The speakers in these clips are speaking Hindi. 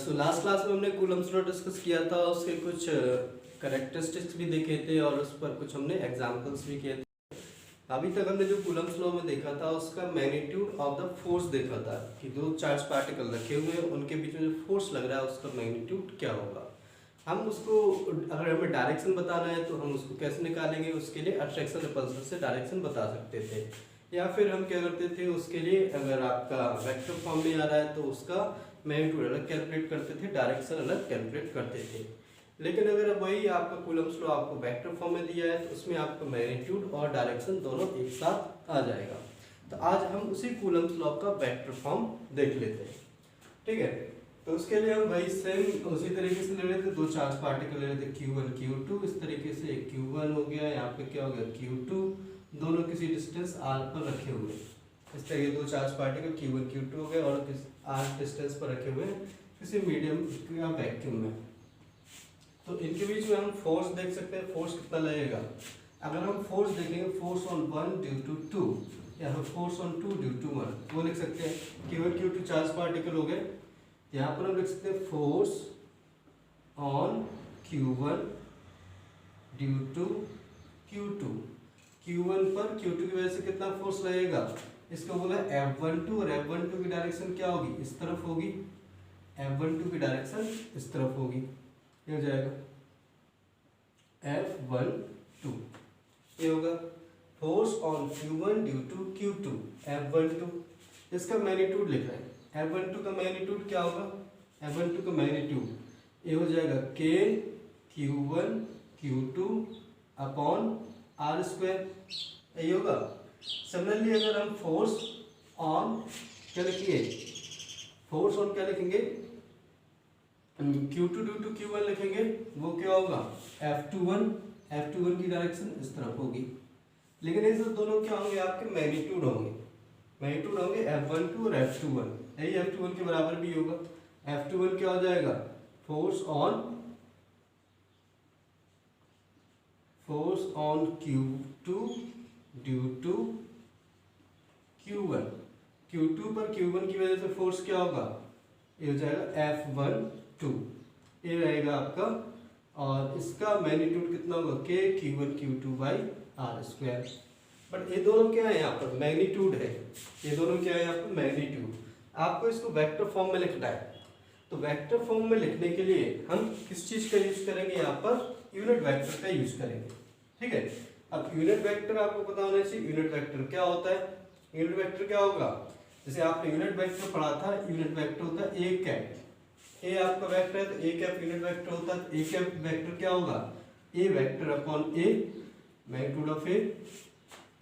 सो लास्ट क्लास में हमने कूलम्स लॉ डिस्कस किया था, उसके कुछ करेक्टरिस्टिक्स भी देखे थे और उस पर कुछ हमने एग्जांपल्स भी किए थे। अभी तक हमने जो कूलम्स लॉ में देखा था उसका मैग्नीट्यूड ऑफ द फोर्स देखा था कि दो चार्ज पार्टिकल रखे हुए हैं, उनके बीच में जो फोर्स लग रहा है उसका मैग्नीट्यूड क्या होगा। हम उसको अगर हमें डायरेक्शन बताना है तो हम उसको कैसे निकालेंगे, उसके लिए अट्रैक्शन रिपल्सन से डायरेक्शन बता सकते थे, या फिर हम क्या करते थे उसके लिए अगर आपका वेक्टर फॉर्म में आ रहा है तो उसका मैग्नीट्यूड अलग कैलकुलेट करते थे, डायरेक्शन अलग कैलकुलेट करते थे। लेकिन अगर वही आपका कूलम्स लॉ आपको वेक्टर फॉर्म में दिया है तो उसमें आपका मैग्नीट्यूड और डायरेक्शन दोनों एक साथ आ जाएगा। तो आज हम उसी कूलम्स लॉ का वेक्टर फॉर्म देख लेते हैं, ठीक है। तो उसके लिए हम वही सेम उसी तरीके से ले रहे थे, दो चार्ज पार्टिकल ले रहे थे Q1 Q2, इस तरीके से Q1 हो गया, यहाँ पे क्या हो गया Q2, दोनों किसी डिस्टेंस r पर रखे हुए, इस तरह दो चार्ज पार्टिकल Q1 Q2 हो गए और किस r डिस्टेंस पर रखे हुए किसी मीडियम या वैक्यूम में। तो इनके बीच में हम फोर्स देख सकते हैं, फोर्स कितना लगेगा। अगर हम फोर्स देखेंगे, फोर्स ऑन 1 ड्यू टू 2 या फोर्स ऑन 2 ड्यू टू 1, वो लिख सकते हैं। Q1 Q2 चार्ज पार्टिकल हो गए, यहाँ पर हम लिख सकते हैं force on Q1 due to Q2। Q1 पर Q2 की वजह से कितना फोर्स लगेगा, इसको बोला F12 और F12 की डायरेक्शन क्या होगी, इस तरफ होगी, F12 की डायरेक्शन इस तरफ होगी, ये हो जाएगा F12, ये होगा force on Q1 due to Q2 F12। इसका मैग्नीट्यूड लिख रहे हैं, F12 का मैग्नीट्यूड क्या होगा, F12 का मैग्नीट्यूड ये हो जाएगा K Q1 Q2 upon R square, यही होगा। सिमिलरली अगर हम फोर्स ऑन क्या लिखेंगे, फोर्स ऑन क्या लिखेंगे, Q2 ड्यू टू Q1 लिखेंगे, वो क्या होगा F21 की डायरेक्शन इस तरफ होगी। लेकिन ये दोनों क्या होंगे, आपके मैग्नीट्यूड होंगे, मैग्नीट्यूड होंगे F12 और F21, यही F21 के बराबर भी होगा। F21 क्या हो जाएगा, force on Q2 due to Q1, Q2 पर Q1 की वजह से फोर्स क्या होगा, ये हो जाएगा F12, ये रहेगा आपका, और इसका मैग्नीट्यूड कितना होगा K Q1 Q2 by R square. But ये दोनों क्या है, यहाँ पर मैग्नीट्यूड है, ये दोनों क्या है यहाँ पर मैग्नीट्यूड। आपको इसको वेक्टर फॉर्म में लिखना है, तो वेक्टर फॉर्म में लिखने के लिए हम किस चीज का यूज करेंगे, यहाँ पर यूनिट वेक्टर का यूज करेंगे, ठीक है। अब यूनिट वेक्टर आपको पता होना चाहिए, यूनिट वेक्टर क्या होता है। यूनिट वेक्टर क्या होगा, जैसे आपने यूनिट वेक्टर पढ़ा था, यूनिट वेक्टर होता है ए कैप, ए आपका वेक्टर है तो ए कैप यूनिट वेक्टर होता है। ए कैप वेक्टर क्या होगा, A vector upon A, magnitude of A,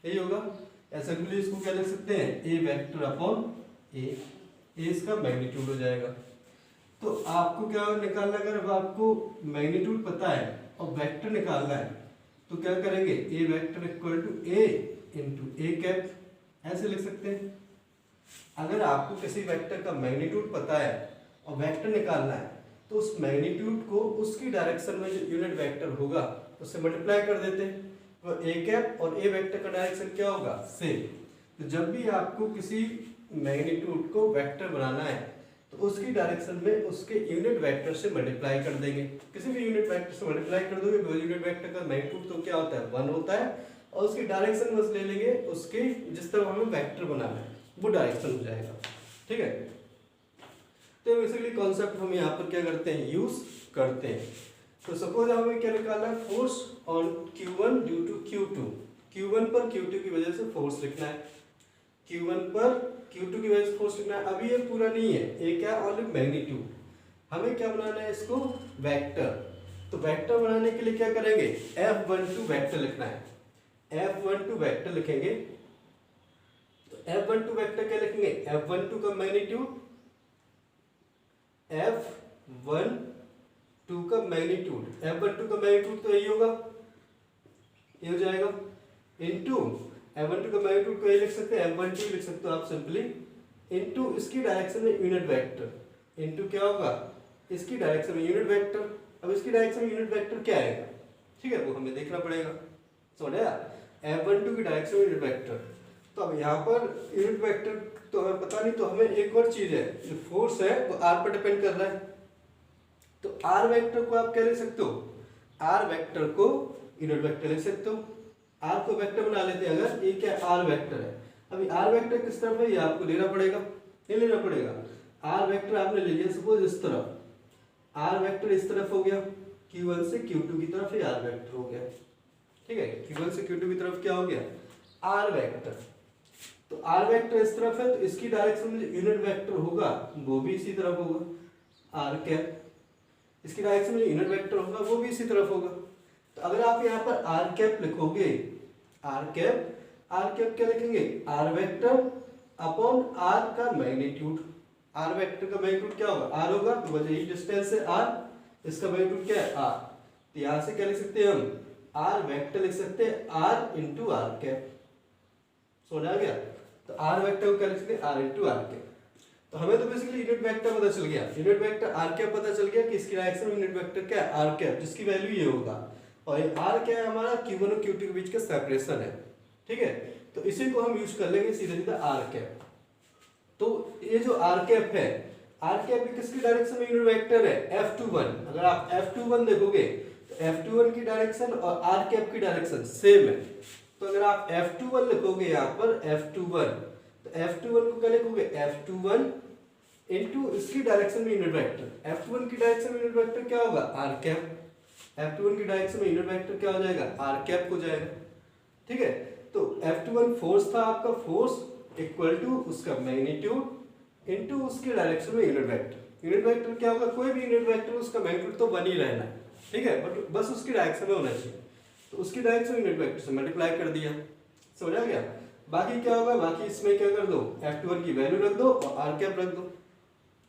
यही होगा। ऐसा के लिए इसको क्या लिख सकते हैं, ए वेक्टर अपॉन ए, इसका मैग्नीट्यूड हो जाएगा। तो आपको क्या निकालना, अगर आपको मैग्नीट्यूड पता है और वेक्टर निकालना है तो क्या करेंगे, A vector equal to A into A cap, ऐसे लिख सकते हैं। अगर आपको किसी वेक्टर का मैग्नीट्यूड पता है और वेक्टर निकालना है तो उस मैग्नीट्यूड को उसकी डायरेक्शन में जो यूनिट वेक्टर होगा उससे मल्टीप्लाई कर देते हैं, तो ए कैप और ए वेक्टर का डायरेक्शन क्या होगा, सेम। तो जब भी आपको किसी मैग्नीट्यूड को वेक्टर बनाना है तो उसकी डायरेक्शन में उसके यूनिट वेक्टर से मल्टीप्लाई कर देंगे, किसी भी यूनिट वेक्टर से मल्टीप्लाई कर दोगे, वो यूनिट वेक्टर का मैग्नीट्यूड तो क्या होता है 1 होता है, और उसकी डायरेक्शन बस ले लेंगे, उसके जिस तरह हमें वेक्टर बनाना है वो डायरेक्शन हो जाएगा, ठीक है। तो बेसिकली कॉन्सेप्ट हम यहाँ पर क्या करते हैं, यूज करते हैं। तो सपोज हमें क्या निकालना है, force on Q1 due to Q2, Q1 पर Q2 की वजह से फोर्स लिखना है, Q1 पर Q2 की वजह से फोर्स लिखना है। अभी ये पूरा नहीं है, ये क्या ऑनली मैग्नीट्यूड, हमें क्या बनाना है इसको वेक्टर। तो वेक्टर बनाने के लिए क्या करेंगे, F12 वेक्टर लिखना है, F12 वेक्टर लिखेंगे। तो F12 वेक्टर क्या लिखेंगे, F12 का मैग्नीट्यूड, F12 का मैग्नीट्यूड, F12 का मैग्नीट्यूड तो यही होगा, ये हो जाएगा, इनटू F12 का मैग्नीट्यूड को ये लिख सकते हैं, F12 लिख सकते हो आप सिंपली, इनटू इसकी डायरेक्शन में यूनिट वेक्टर, इनटू क्या होगा, इसकी डायरेक्शन में यूनिट वेक्टर। अब इसकी डायरेक्शन में यूनिट वेक्टर क्या आएगा, ठीक है, वो हमें देखना पड़ेगा। समझा, F12 की डायरेक्शन में यूनिट वेक्टर। तो अब यहाँ पर यूनिट वेक्टर तो हमें पता नहीं, तो हमें एक और चीज है, जो फोर्स है वो r पर डिपेंड कर रहा है, तो आर वेक्टर को आप क्या लिख सकते हो, आर वेक्टर को यूनिट वेक्टर लिख सकते हो। आर को वेक्टर बना लेते हैं, अगर ये क्या आर वेक्टर है, अभी आर वेक्टर किस तरफ है ये आपको लेना पड़ेगा, नहीं लेना पड़ेगा। आर वेक्टर आपने ले लिया सपोज इस तरफ, आर वेक्टर इस तरफ हो गया, Q1 से Q2 की तरफ ये आर वेक्टर हो गया, ठीक है। Q1 से Q2 की तरफ क्या हो गया, आर वेक्टर। तो आर वेक्टर इस तरफ है, तो इसकी डायरेक्शन में जो यूनिट वेक्टर होगा वो भी इसी तरफ होगा, आर कैप। इसकी डायरेक्शन में जो यूनिट वेक्टर होगा वो भी इसी तरफ होगा। तो अगर आप यहाँ पर आर कैप लिखोगे, आर कैप क्या लिखेंगे, आर वेक्टर अपॉन आर का मैग्नीट्यूड। आर वेक्टर का मैग्नीट्यूड क्या होगा, आर होगा, तो वजह यही डिस्टेंस है आर, इसका मैग्नीट्यूड क्या है आर। तो यहाँ से क्या लिख सकते हैं हम, आर वेक्टर लिख सकते हैं आर इंटू आर कैप। समझ आ गया। तो आर वेक्टर को क्या लिख सकते हैं, आर इंटू आर कैप। तो हमें तो बेसिकली यूनिट वेक्टर पता चल गया, यूनिट वेक्टर आर कैप पता चल गया कि इसकी डायरेक्शन यूनिट वेक्टर क्या है, आर कैप, जिसकी वैल्यू ये होगा। और ये आर क्या है हमारा, Q1 और Q2 के बीच का सेपरेशन है, ठीक है। तो इसी को हम यूज कर लेंगे सीधे सीधा आर कैप। तो ये जो आर कैप है, आर कैप भी किसकी डायरेक्शन में यूनिट वेक्टर है, F21। अगर आप F21 देखोगे तो F21 की डायरेक्शन और आर कैप की डायरेक्शन सेम है। तो अगर आप F21 लिखोगे यहाँ पर F21, तो F21 को क्या लिखोगे, F21 इंटू इसकी डायरेक्शन में यूनिट वेक्टर। F21 की डायरेक्शन में यूनिट वेक्टर क्या होगा, आर कैप। F21 की डायरेक्शन में यूनिट वेक्टर क्या हो जाएगा, आर कैप हो जाएगा, ठीक है। तो F21 फोर्स था आपका, फोर्स इक्वल टू उसका मैग्नीट्यूड इनटू उसकी डायरेक्शन में यूनिट वेक्टर। यूनिट वेक्टर क्या होगा, कोई भी यूनिट वेक्टर उसका मैग्नीट्यूड तो बन ही रहना है, ठीक है, बट बस उसकी डायरेक्शन में होना चाहिए। तो उसकी डायरेक्शन यूनिट वेक्टर से मल्टीप्लाई कर दिया, समझ आ गया। बाकी क्या होगा, बाकी इसमें क्या कर दो, F21 की वैल्यू रख दो और आर कैप रख दो,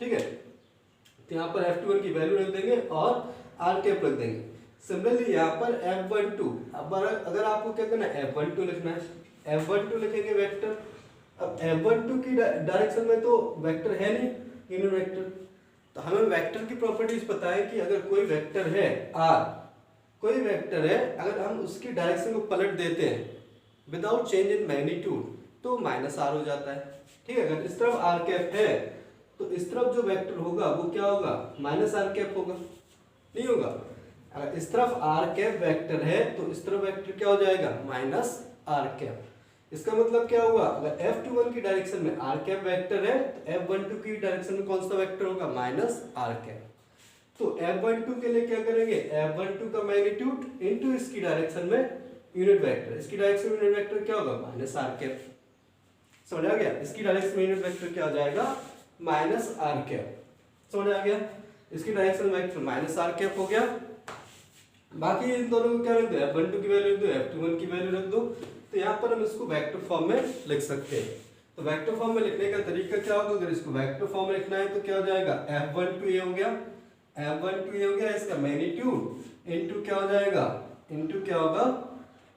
ठीक है। तो यहाँ पर F21 की वैल्यू रख देंगे और आर कैप रख देंगे। सिमिलरली यहाँ पर F12, अब अगर आपको क्या करना है, F12 लिखना है, F12 लिखेंगे वेक्टर। अब F12 की डायरेक्शन में तो वेक्टर है नहीं यूनिट वेक्टर, तो हमें वेक्टर की प्रॉपर्टीज पता है कि अगर कोई वेक्टर है R, कोई वेक्टर है, अगर हम उसकी डायरेक्शन को पलट देते हैं विदाउट चेंज इन मैग्नीट्यूड तो माइनस आर हो जाता है, ठीक है। अगर इस तरफ आर कैप है तो इस तरफ जो वेक्टर होगा वो क्या होगा, माइनस आर कैप होगा, नहीं होगा। अगर इस तरफ आर कैप वेक्टर है तो इस तरफ वेक्टर क्या हो जाएगा, माइनस आर कैप। इसका मतलब क्या हुआ, अगर F21 की डायरेक्शन में आर कैप वेक्टर है तो F12 की डायरेक्शन में कौन सा वेक्टर होगा, माइनस आर कैप। तो F12 के लिए क्या करेंगे, F12 का मैग्नीट्यूड इनटू इसकी डायरेक्शन में यूनिट वेक्टर। इसकी डायरेक्शन में यूनिट वेक्टर क्या होगा, माइनस आर कैप। समझ आ गया, इसकी डायरेक्शन में यूनिट वेक्टर क्या हो जाएगा, माइनस आर कैप। समझ आ गया, इसकी direction vector minus R cap हो गया। बाकी इन दोनों को क्या रख दो, F12 की वैल्यू रख दो, F21 की वैल्यू रख दो। तो यहाँ पर हम इसको वेक्टर फॉर्म में लिख सकते हैं। तो वेक्टर फॉर्म में लिखने का तरीका क्या होगा, अगर इसको वेक्टर फॉर्म में लिखना है तो क्या हो जाएगा, F12 ये हो गया, F12 ये हो गया, इसका मैग्नीट्यूड इनटू क्या हो जाएगा, इनटू क्या होगा,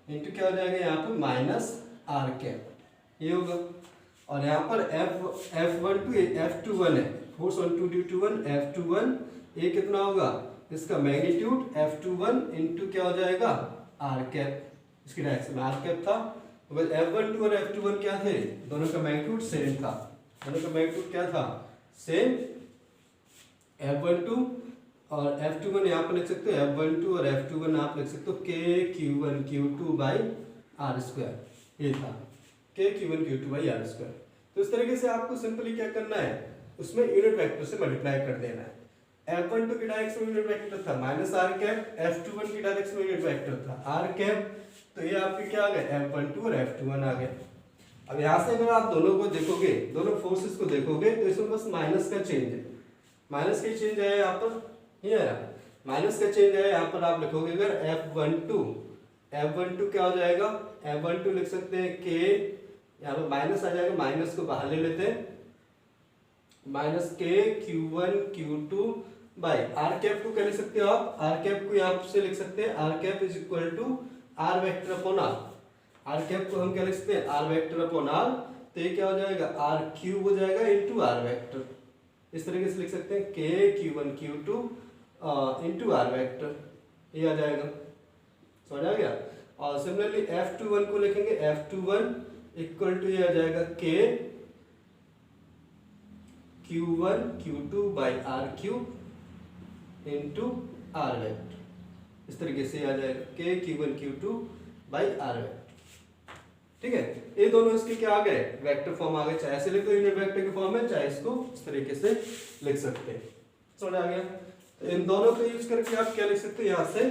इनटू क्या हो जाएगा यहाँ पे माइनस आर कैप ये होगा। और यहाँ पर F12 F21 है, फोर्स 1 2 ड्यू टू 1 F21 ये कितना होगा, इसका मैग्नीट्यूड F21 इनटू क्या हो जाएगा, आर कैप। इसकी डायरेक्शन में आर कैप था, तो बस F12 और F21 क्या थे, दोनों का मैग्नीट्यूड सेम था, दोनों का मैग्नीट्यूड क्या था, सेम। F12 और F21 यहाँ पर लिख सकते हो, F12 और F21 आप लिख सकते हो KQ1 Q2 by R square, ये था KQ1 Q2 by R square. तो इस तरीके से आपको सिंपली क्या करना है, उसमें यूनिट वेक्टर से मल्टीप्लाई कर देना है। F12 की डायरेक्शन में यूनिट वेक्टर था माइनस आर कैप, F21 की डायरेक्शन में यूनिट वेक्टर था आर कैप। तो ये आपके क्या आ गए, F12 और F21 आ गए। अब यहाँ से अगर आप दोनों को देखोगे, दोनों फोर्सेस को देखोगे तो इसमें बस माइनस का चेंज है, माइनस का चेंज है यहाँ पर, ये है माइनस का चेंज है यहाँ पर। आप लिखोगे अगर F12 क्या हो जाएगा, F12 लिख सकते हैं K, यहाँ पर माइनस आ जाएगा, माइनस को बाहर ले लेते हैं, minus K Q1 Q2 by R cap को क्या लिख सकते हो आप, आर कैप को यहाँ से लिख सकते हैं, R cap is equal to R vector upon R. R cap को हम क्या लिख सकते हैं, आर वेक्टर अपॉन आर। तो ये क्या हो जाएगा, आर क्यूब हो जाएगा इनटू आर वेक्टर, इस तरीके से लिख सकते हैं K Q1 Q2 into are vector, ये आ जाएगा। समझ आ गया। और सिमिलरली F21 को लिखेंगे, F21 इक्वल टू ये आ जाएगा K Q1 Q2 by R cube into R vector, इस तरीके से आ जाएगा के Q1 Q2 by are vector. ठीक है, ये दोनों इसके क्या आ गए, वेक्टर फॉर्म आ गए, चाहे ऐसे लिख दो यूनिट वेक्टर के फॉर्म में, चाहे इसको इस तरीके से लिख सकते हैं। समझ आ गया? तो इन दोनों को यूज करके आप क्या लिख सकते हो यहाँ से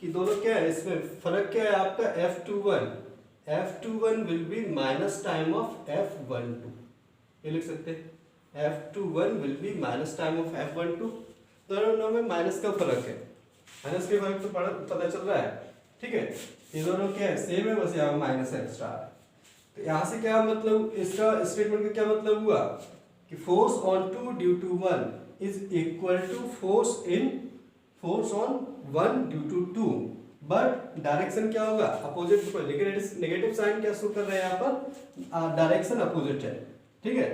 कि दोनों क्या है, इसमें फर्क क्या है आपका, F21 will be minus time of F12, ये लिख सकते हैं F21 will be minus time of F12, दोनों में माइनस का फर्क है, माइनस के फर्क तो पता चल रहा है। ठीक है, ये दोनों क्या है, सेम है, बस यहाँ माइनस एक्स्ट्रा है। तो यहाँ से क्या मतलब, इसका स्टेटमेंट का क्या मतलब हुआ कि force on 2 due to 1 is equal to force on 1 due to 2, but direction क्या होगा, अपोजिट, नेगेटिव साइन क्या शो कर रहे हैं यहाँ पर, डायरेक्शन अपोजिट है। ठीक है,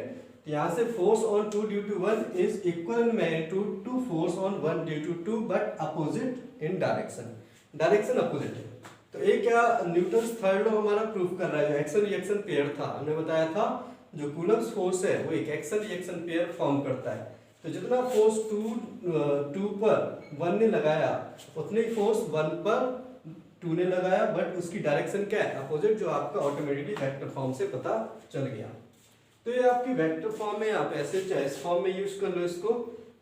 तो यहाँ से force on 2 due to 1 is equal in magnitude to force on 1 due to 2 but opposite in direction, direction opposite है। तो ये क्या न्यूटन्स थर्ड लॉ हमारा प्रूफ कर रहा है, जो एक्शन रिएक्शन पेयर था, हमने बताया था जो कूलम्स फोर्स है वो एक एक्शन रिएक्शन पेयर फॉर्म करता है। तो जितना फोर्स 2 पर 1 ने लगाया उतने ही फोर्स 1 पर 2 ने लगाया, बट उसकी डायरेक्शन क्या है, अपोजिट, जो आपका ऑटोमेटिकली वेक्टर फॉर्म से पता चल गया। तो ये आपकी वेक्टर फॉर्म में, आप ऐसे चाहे इस फॉर्म में यूज कर लो, इसको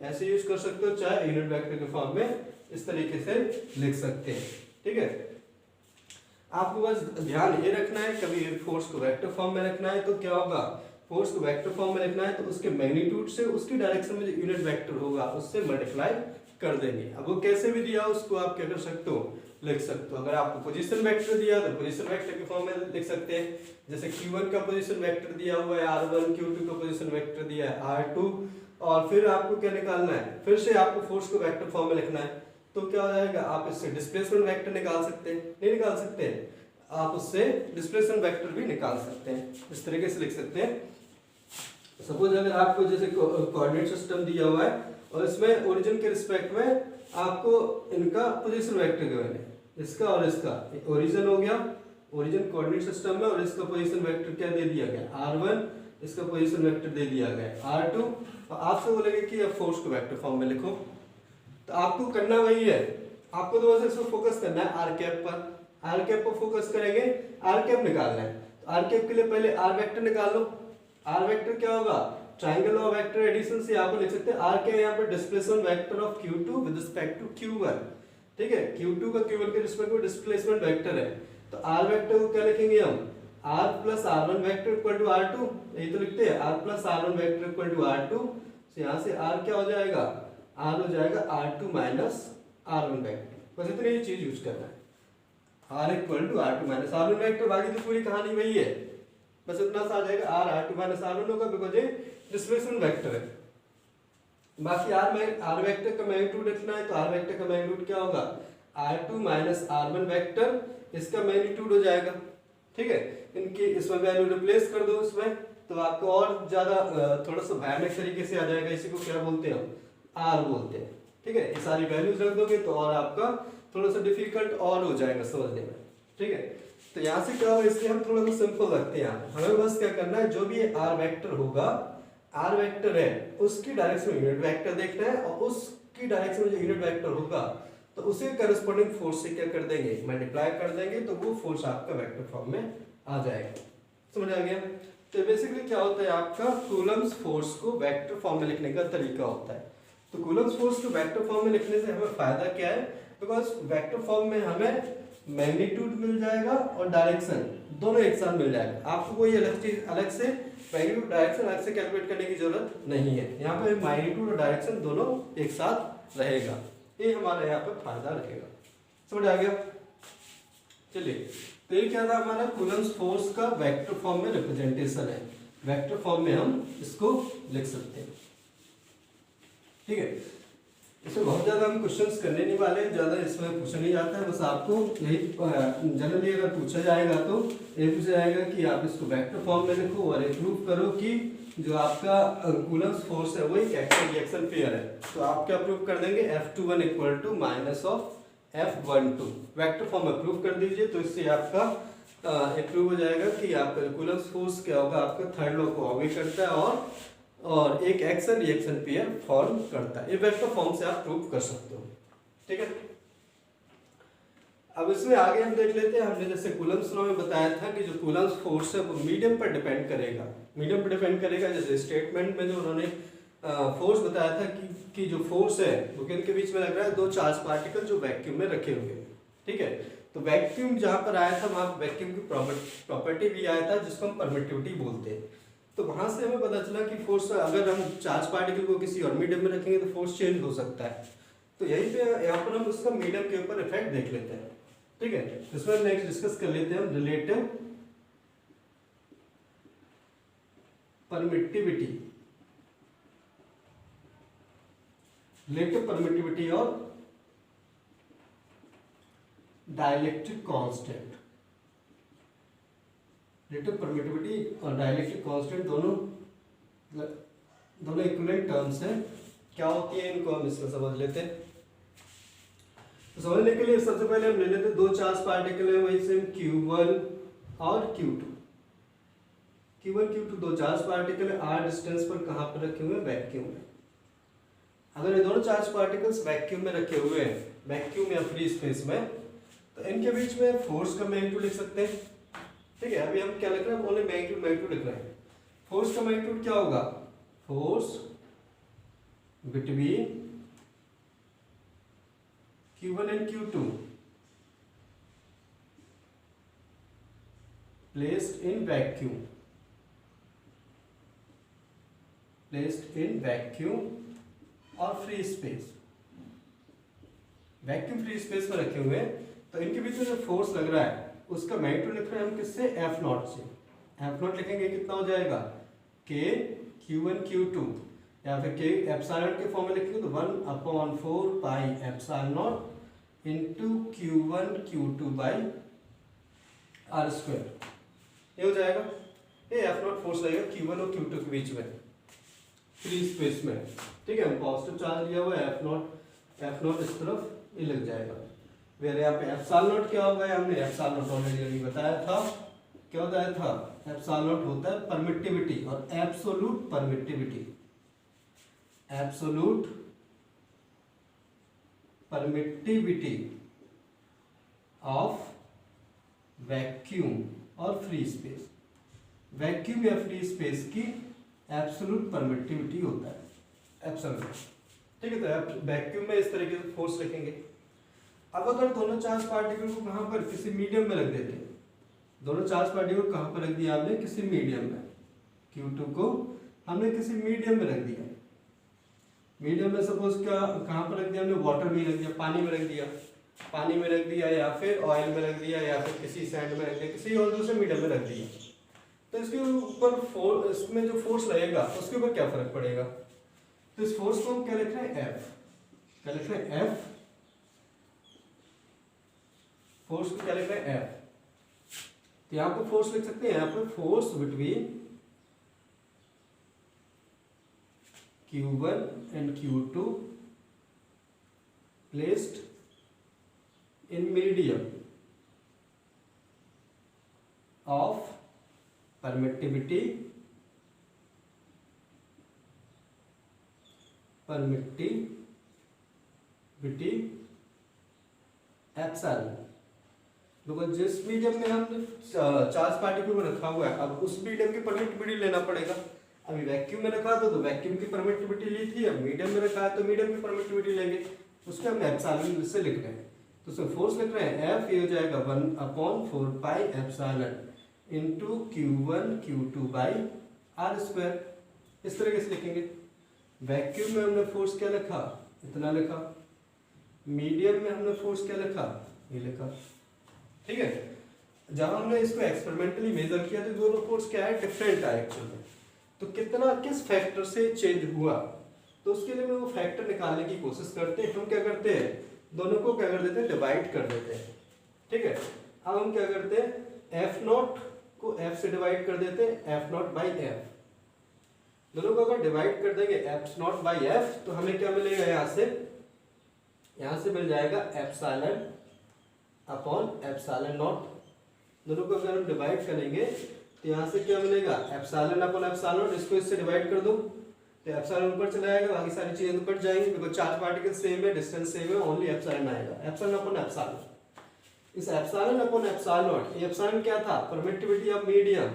ऐसे यूज कर सकते हो, चाहे यूनिट वेक्टर के फॉर्म में इस तरीके से लिख सकते हैं। ठीक है, आपको बस ध्यान ये रखना है, कभी फोर्स को वेक्टर फॉर्म में रखना है तो क्या होगा, फोर्स को वेक्टर फॉर्म में रखना है तो उसके मैग्नीट्यूड से उसकी डायरेक्शन में जो यूनिट वेक्टर होगा उससे मल्टीप्लाई कर देंगे। अब वो कैसे भी दिया उसको आप क्या कर सकते हो, लिख सकते हो। अगर आपको पोजीशन वेक्टर दिया तो पोजीशन वेक्टर के फॉर्म में लिख सकते हैं, जैसे Q1 का पोजीशन वेक्टर दिया हुआ है R1, Q2 का पोजीशन वेक्टर दिया है R2, और फिर आपको क्या निकालना है, फिर से आपको फोर्स को वेक्टर फॉर्म में लिखना है, तो क्या हो जाएगा, आप इससे डिस्प्लेसमेंट वेक्टर निकाल सकते हैं, नहीं निकाल सकते हैं, आप उससे डिस्प्लेसमेंट वेक्टर भी निकाल सकते हैं, इस तरीके से लिख सकते हैं। सपोज अगर आपको जैसे कोऑर्डिनेट सिस्टम दिया हुआ है और इसमें ओरिजिन के रिस्पेक्ट में आपको इनका पोजीशन वेक्टर गिवन है, इसका और इसका, ओरिजिन हो गया, ओरिजिन कोऑर्डिनेट सिस्टम में, और इसका पोजीशन वेक्टर क्या दे दिया गया R1, इसका पोजीशन वेक्टर दे दिया गया R2, और आपसे बोलेंगे कि अब फोर्स को वेक्टर फॉर्म में लिखो, तो आपको करना वही है, आपको तो बस इसको फोकस करना है आर कैप पर, आर कैप पर फोकस करेंगे, आर कैप निकालना है। तो आर कैप के लिए पहले आर वेक्टर निकाल लो, आर वेक्टर क्या होगा, ट्रायंगल ऑफ वेक्टर एडिशन से आप लिख सकते हैं आर के यहाँ पर displacement vector of Q2 with respect to Q1। ठीक है, Q2 का Q1 के रिस्पेक्ट में डिस्प्लेसमेंट वेक्टर है, तो आर वेक्टर को क्या लिखेंगे हम, R plus R1 vector equal to R2, यही तो लिखते हैं, R plus R1 vector equal to R2, तो यहाँ से R क्या हो जाएगा, R हो जाएगा R2 माइनस R1 वेक्टर, बस इतनी ही चीज यूज करना है, R equal to R2 minus R1 vector, बाकी तो पूरी कहानी वही है, बस इतना सा आ जाएगा, R2 माइनस R1 होगा बिकॉज ये डिस्प्लेसमेंट वेक्टर है। बाकी R वेक्टर का मैग्नीट्यूड लिखना है, तो R वेक्टर का मैग्नीट्यूड क्या होगा, R2 माइनस R1 वेक्टर, इसका मैग्नीट्यूड हो जाएगा। ठीक है, इनकी इसमें वैल्यू रिप्लेस कर दो इसमें, तो आपको और ज्यादा थोड़ा सा भयानक तरीके से आ जाएगा, इसी को क्या बोलते हैं हम, R बोलते हैं। ठीक है, ये सारी वैल्यूज रख दोगे तो और आपका थोड़ा सा डिफिकल्ट और हो जाएगा समझने में। ठीक है, तो यहाँ से क्या होगा, इसलिए हम थोड़ा सा सिंपल रखते हैं, हमें बस क्या करना है, जो भी आर वेक्टर होगा, आर वेक्टर है उसकी डायरेक्शन में यूनिट वेक्टर देखना है, और उसकी डायरेक्शन में जो यूनिट वेक्टर होगा तो उसे करस्पॉन्डिंग फोर्स से क्या कर देंगे, मल्टीप्लाई कर देंगे, तो वो फोर्स आपका वेक्टर फॉर्म में आ जाएगा। समझ आ गया? तो बेसिकली क्या होता है, आपका कूलम्स फोर्स को वेक्टर फॉर्म में लिखने का तरीका होता है। तो कूलम्स फोर्स को वेक्टर फॉर्म में लिखने से हमें फायदा क्या है, बिकॉज वेक्टर फॉर्म में हमें मैग्नीट्यूड मिल जाएगा और डायरेक्शन दोनों एक साथ मिल जाएगा, आपको कोई अलग चीज अलग से मैग्नीट्यूड डायरेक्शन अलग से कैलकुलेट करने की जरूरत नहीं है, यहाँ पे मैग्नीट्यूड और डायरेक्शन दोनों एक साथ रहेगा, ये हमारा यहाँ पर फायदा रहेगा। समझ आ गया? चलिए, तो ये क्या था हमारा कूलम्स फोर्स का वेक्टर फॉर्म में रिप्रेजेंटेशन है, वेक्टर फॉर्म में हम इसको लिख सकते हैं। ठीक है, इसमें बहुत ज्यादा हम क्वेश्चंस करने नहीं वाले, ज्यादा इसमें पूछा नहीं जाता है, बस आपको यही जनरली अगर पूछा जाएगा तो ये पूछा जाएगा कि आप इसको वेक्टर फॉर्म में लिखो और प्रूव करो कि जो आपका कूलम्स फोर्स है वो एक एक्शन रिएक्शन पेयर है। तो आप क्या प्रूव कर देंगे, F21 equal to minus of F12 vector form में प्रूव कर दीजिए, तो इससे आपका प्रूव हो जाएगा कि आपका कूलम्स फोर्स क्या होगा, आपका थर्ड लॉ को ऑबे करता है और और एक एक्शन रिएक्शन पेयर फॉर्म करता है। ये वेक्टर फॉर्म से आप प्रूव कर सकते हो, ठीक है। अब इसमें आगे हम देख लेते हैं, हमने जैसे कूलम्स लॉ में बताया था कि जो कूलम्स फोर्स है वो मीडियम पर डिपेंड करेगा, मीडियम पर डिपेंड करेगा। जैसे स्टेटमेंट में जो उन्होंने फोर्स बताया था कि जो फोर्स है वो किनके बीच में लग रहा है, दो चार्ज पार्टिकल जो वैक्यूम में रखे हुए हैं, ठीक है। तो वैक्यूम जहाँ पर आया था वहाँ वैक्यूम की प्रॉपर्टी भी आया था जिसको हम परमिटिविटी बोलते हैं। तो वहां से हमें पता चला कि फोर्स अगर हम चार्ज पार्टिकल को किसी और मीडियम में रखेंगे तो फोर्स चेंज हो सकता है। तो यहीं पे यहाँ पर हम उसका मीडियम के ऊपर इफेक्ट देख लेते हैं, ठीक है। इसमें नेक्स्ट डिस्कस कर लेते हैं हम रिलेटिव परमिटिविटी, रिलेटिव परमिटिविटी और डाइलेक्ट्रिक कांस्टेंट। रिलेटिव परमिटिविटी और डाइलेक्ट्रिक कांस्टेंट दोनों इक्विवेलेंट टर्म्स हैं। क्या होती है इनको हम इसमें समझ लेते हैं। तो समझने के लिए सबसे पहले हम ले लेते हैं दो चार्ज पार्टिकल है वही सेम Q1 और Q2। Q1 Q2 दो चार्ज पार्टिकल है, r डिस्टेंस पर कहां पर रखे हुए हैं, वैक्यूम में। अगर ये दोनों चार्ज पार्टिकल्स वैक्यूम में रखे हुए हैं, वैक्यूम या फ्री स्पेस में, तो इनके बीच में फोर्स का मैग्नीट्यूड लिख सकते हैं, ठीक है। अभी हम क्या लिख रहे हैं, ओनली मैग्नीट्यूड लिख रहे हैं। फोर्स का मैग्नीट्यूड क्या होगा, force between Q1 and Q2 placed in vacuum और free space, vacuum free space में रखे हुए हैं। तो इनके बीच में जो फोर्स लग रहा है उसका मैग्नीट्यूड लिख रहे हैं हम किससे, F नॉट से। F नॉट लिखेंगे कितना हो जाएगा, K Q1 Q2 या फिर K एप्सिलॉन के फॉर्म में लिखेंगे तो 1/4 pi epsilon into Q1 Q2 by R square, ये हो जाएगा। ये F नॉट फोर्स लगेगा Q1 और Q2 के बीच में फ्री स्पेस में, ठीक है। हम पॉजिटिव चार्ज लिया हुआ है F नॉट इस तरफ ये लग जाएगा। फिर यहाँ पे एप्सिलॉन नॉट क्या होगा, हमने एप्सिलॉन नॉट ऑलरेडी बताया था। क्या बताया था, एप्सिलॉन नॉट होता है परमिटिविटी और absolute permittivity, absolute permittivity of vacuum और फ्री स्पेस। वैक्यूम या फ्री स्पेस की एब्सोल्यूट परमिटिविटी होता है एप्सिलॉन, ठीक है। तो वैक्यूम में इस तरीके से फोर्स लिखेंगे। अब अगर दोनों चार्ज पार्टिकल को कहां पर, किसी मीडियम में रख देते हैं, दोनों चार्ज पार्टिकल कहां पर रख दिया आपने, किसी मीडियम में। Q2 को हमने किसी मीडियम में रख दिया, मीडियम में सपोज क्या कहां पर रख दिया हमने, वाटर में रख दिया, पानी में रख दिया, पानी में रख दिया या फिर ऑयल में रख दिया या फिर किसी सैंड में रख दिया, किसी और दूसरे मीडियम में रख दिया। तो इसके ऊपर इसमें जो फोर्स लगेगा उसके ऊपर क्या फर्क पड़ेगा। तो इस फोर्स को हम क्या लिख रहे हैं, F, क्या लिख रहे हैं, F। फोर्स को क्या लिख रहे हैं, F। तो यहां पर फोर्स लिख सकते हैं, यहां पर force between Q1 and Q2 placed in medium of permittivity epsilon. देखो जिस मीडियम में हम चार्ज पार्टिकल को रखा हुआ है, अब उस मीडियम की परमिटिविटी लेना पड़ेगा। अभी वैक्यूम में रखा था तो वैक्यूम की परमिटिविटी ली थी, अब मीडियम में रखा है तो मीडियम की परमिटिविटी लेंगे, उसके हम एप्सिलॉन से लिख रहे हैं। तो उसमें फोर्स लिख रहे हैं F, ये हो जाएगा 1/4 pi epsilon into Q1 Q2 by R square, इस तरीके से लिखेंगे। वैक्यूम में हमने फोर्स क्या लिखा, इतना लिखा। मीडियम में हमने फोर्स क्या लिखा, ये लिखा, ठीक है। जब हमने इसको एक्सपेरिमेंटली मेजर किया तो दोनों फोर्स क्या है, डिफरेंट है एक्चुअली। तो कितना किस फैक्टर से चेंज हुआ, तो उसके लिए वो फैक्टर निकालने की कोशिश करते हैं। हम क्या करते हैं, दोनों को क्या कर देते हैं, डिवाइड कर देते हैं, ठीक है। अब हम क्या करते हैं, F नॉट को F से डिवाइड कर देते हैं, F नॉट बाई F। दोनों को अगर डिवाइड कर देंगे F नॉट बाई F तो हमें क्या मिलेगा, यहाँ से मिल जाएगा एप्सिलॉन अपॉन एप्सिलॉन नॉट। दोनों को अगर हम डिवाइड करेंगे तो यहाँ से क्या मिलेगा, एप्सिलॉन अपॉन एप्सिलॉन, इसको इससे डिवाइड कर दो तो एप्सिलॉन ऊपर चला जाएगा, बाकी सारी चीजें तो कट जाएंगी बिकॉज चार्ज पार्टिकल सेम है, डिस्टेंस सेम है, ओनली एप्सिलॉन आएगा, एप्सिलॉन अपॉन एप्सिलॉन। इस एप्सिलॉन अपॉन एप्सिलॉन नॉट, ये एप्सिलॉन क्या था, permittivity of medium,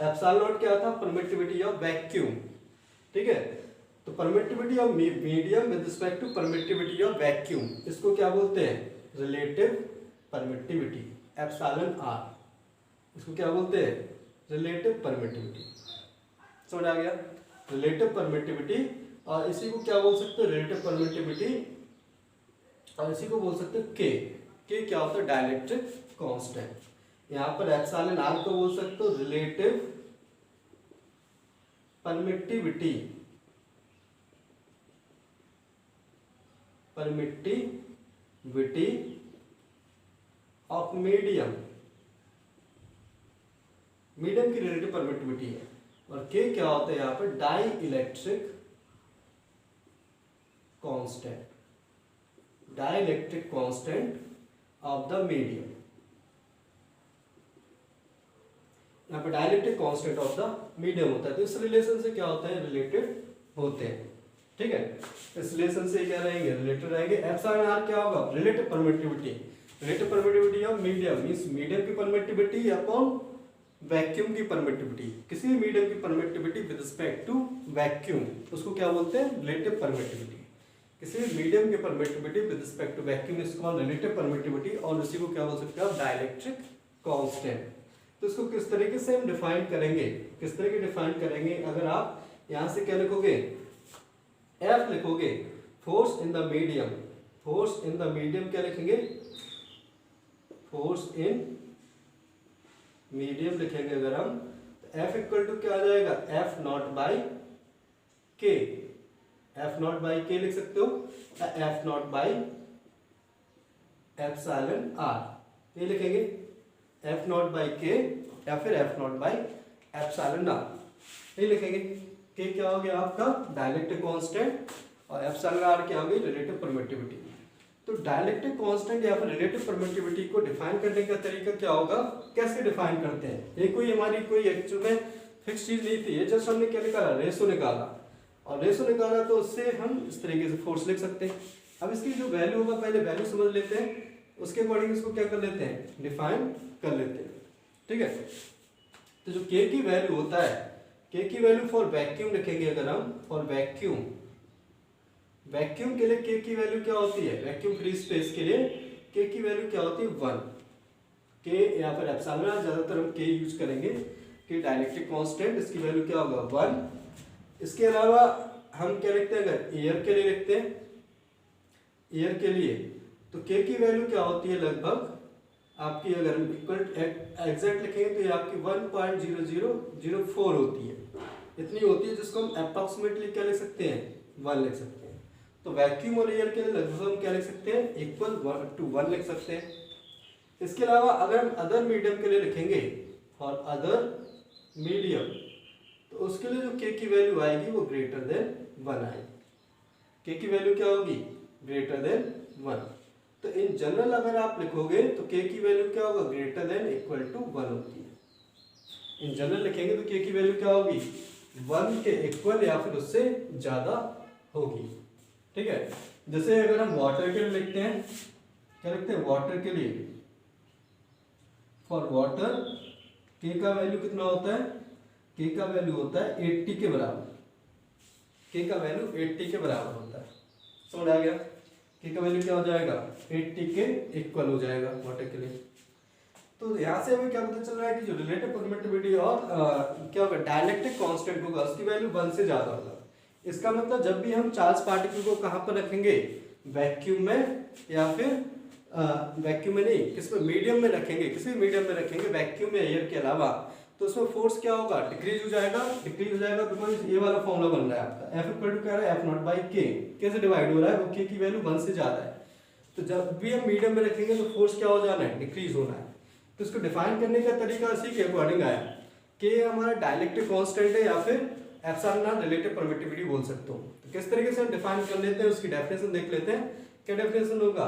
epsilon not क्या था, परमिटिविटी ऑफ वैक्यूम। ठीक है, तो permittivity of medium with respect to permittivity of vacuum, इसको क्या बोलते हैं, रिलेटिव परमिटिविटी, एप्सिलॉन आर, इसको क्या बोलते हैं, रिलेटिव परमिटिविटी। समझ आ गया, रिलेटिव परमिटिविटी, और इसी को क्या बोल सकते हैं, रिलेटिव परमिटिविटी, और इसी को बोल सकते हैं के क्या होता है, डाइलेक्ट्रिक कांस्टेंट। यहाँ पर एप्सिलॉन आर को बोल सकते हो relative permittivity, permittivity of medium, medium की रिलेटिव परमिटिविटी है, और के क्या होता है यहाँ पर, dielectric constant, dielectric constant of the medium. यहाँ पर dielectric constant of the medium होता है, तो इस रिलेशन से क्या होता है, रिलेटेड होते हैं। ठीक है, इस रिलेशन से क्या रहेंगे, रिलेटेड रहेंगे। एप्सिलॉन आर क्या होगा, relative permittivity, relative permittivity of medium means medium की परमिटिविटी अपॉन वैक्यूम की परमिटिविटी, किसी भी मीडियम की permittivity with respect to vacuum, उसको क्या बोलते हैं, रिलेटिव परमिटिविटी। किसी भी मीडियम की permittivity with respect to vacuum is called relative permittivity, और उसी को क्या बोल सकते हैं, डाइलेक्ट्रिक कांस्टेंट। तो इसको किस तरीके से हम डिफाइन करेंगे, किस तरीके डिफाइन करेंगे, अगर आप यहां से क्या लिखोगे, एफ लिखोगे, force in the medium, force in the medium क्या लिखेंगे, फोर्स इन मीडियम लिखेंगे अगर हम, तो एफ इक्वल टू क्या आ जाएगा, F naught by K, F naught by K लिख सकते हो, F naught by epsilon R, ये लिखेंगे एफ नॉट बाई के या फिर F naught by epsilon R, ये लिखेंगे। के क्या हो गया आपका, डाइलेक्ट्रिक कांस्टेंट, और एप्सिलॉन आर क्या हो गई, रिलेटिव परमिटिविटी। तो डाइलेक्ट्रिक कांस्टेंट या फिर रिलेटिव परमिटिविटी को डिफाइन करने का तरीका क्या होगा, कैसे डिफाइन करते हैं, ये कोई हमारी कोई एक्चुअल में फिक्स चीज नहीं थी, ये जस्ट हमने क्या निकाला, रेशो निकाला, और रेशो निकाला तो उससे हम इस तरीके से फोर्स लिख सकते हैं। अब इसकी जो वैल्यू होगा, पहले वैल्यू समझ लेते हैं, उसके अकॉर्डिंग इसको क्या कर लेते हैं, डिफाइन कर लेते हैं। ठीक है, तो जो के की वैल्यू होता है, के की वैल्यू फॉर वैक्यूम लिखेंगे अगर हम, फॉर वैक्यूम, वैक्यूम के लिए के की वैल्यू क्या होती है, वैक्यूम फ्री स्पेस के लिए के की वैल्यू क्या होती है, 1। के यहाँ पर एप्सिलॉन आर ज्यादातर हम के यूज करेंगे, कि डाइलेक्ट्रिक कांस्टेंट, इसकी वैल्यू क्या होगा, 1। इसके अलावा हम क्या लिखते हैं, अगर एयर के लिए लिखते हैं, एयर के लिए तो के की वैल्यू क्या होती है, लगभग आपकी अगर इक्वल एग्जैक्ट लिखेंगे तो ये आपकी 1.0004 होती है, इतनी होती है, जिसको हम अप्रोक्सीमेटली क्या लिख सकते हैं, 1 लिख सकते हैं। तो वैक्यूम और एयर के लिए लगभग हम क्या लिख सकते हैं, इक्वल 1 लिख सकते हैं। इसके अलावा अगर हम अदर मीडियम के लिए लिखेंगे, फॉर अदर मीडियम, तो उसके लिए जो के की वैल्यू आएगी वो ग्रेटर देन 1 आएगी, के की वैल्यू क्या होगी, ग्रेटर देन 1। तो इन जनरल अगर आप लिखोगे तो के की वैल्यू क्या होगा, ग्रेटर देन इक्वल टू 1 होती है। इन जनरल लिखेंगे तो के की वैल्यू क्या होगी, 1 के इक्वल या फिर उससे ज्यादा होगी। ठीक है, जैसे अगर हम वाटर के लिए लिखते हैं, क्या लिखते हैं, वाटर के लिए, फॉर वाटर के का वैल्यू कितना होता है, के का वैल्यू होता है 80 के बराबर, के का वैल्यू 80 के बराबर होता है। समझ आ गया, के का वैल्यू क्या हो जाएगा, 80 के इक्वल हो जाएगा वाटर के लिए। तो यहाँ से हमें क्या पता चल रहा है कि जो रिलेटिव परमिटिविटी और क्या होगा, डाइलेक्ट्रिक कांस्टेंट होगा, उसकी वैल्यू 1 से ज्यादा होगा। इसका मतलब जब भी हम चार्ज पार्टिकल को कहाँ पर रखेंगे, वैक्यूम में, या फिर वैक्यूम में नहीं, किस में, मीडियम में रखेंगे, किसी मीडियम में रखेंगे, वैक्यूम में एयर के अलावा, तो उसमें फोर्स क्या होगा, डिक्रीज हो जाएगा, बिकॉज ये वाला फॉर्मूला बन रहा है आपका, एफ इक्वल टू क्या है, एफ नॉट बाई के, कैसे डिवाइड हो रहा है, वो के की वैल्यू 1 से ज्यादा है। तो जब भी हम मीडियम में रखेंगे तो फोर्स क्या हो जाना है, डिक्रीज होना है। तो इसको डिफाइन करने का तरीका इसी के अकॉर्डिंग आया, कि हमारा डाइलेक्ट्रिक कांस्टेंट है या फिर एप्सिलॉन आर रिलेटिव परमिटिविटी बोल सकते हो। तो किस तरीके से हम डिफाइन कर लेते हैं, उसकी डेफिनेशन देख लेते हैं। क्या डेफिनेशन होगा,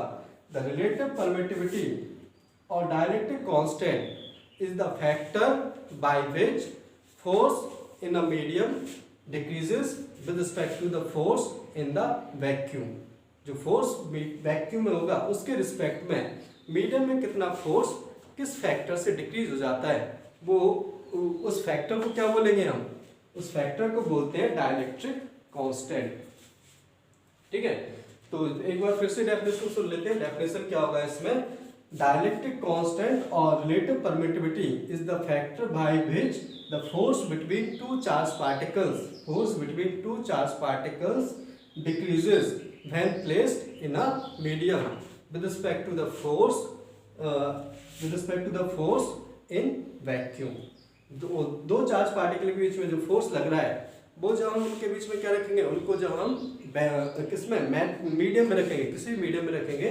द रिलेटिव परमिटिविटी और dielectric constant is the factor by which force in a medium decreases with respect to the force in the vacuum. जो फोर्स वैक्यूम में होगा उसके रिस्पेक्ट में मीडियम में कितना फोर्स किस फैक्टर से डिक्रीज हो जाता है, वो उस फैक्टर को क्या बोलेंगे हम, उस फैक्टर को बोलते हैं डाइलेक्ट्रिक कांस्टेंट। ठीक है, तो एक बार फिर से डेफिनेशन सुन लेते हैं। डेफिनेशन क्या होगा इसमें, डाइलेक्ट्रिक कांस्टेंट और relative permittivity is the factor by which the force between two charge particles decreases when placed in a medium with respect to the force in vacuum. दो चार्ज पार्टिकल के बीच में जो फोर्स लग रहा है वो जब हम उनके बीच में क्या रखेंगे, उनको जब हम किसमें मीडियम में रखेंगे, किसी मीडियम में रखेंगे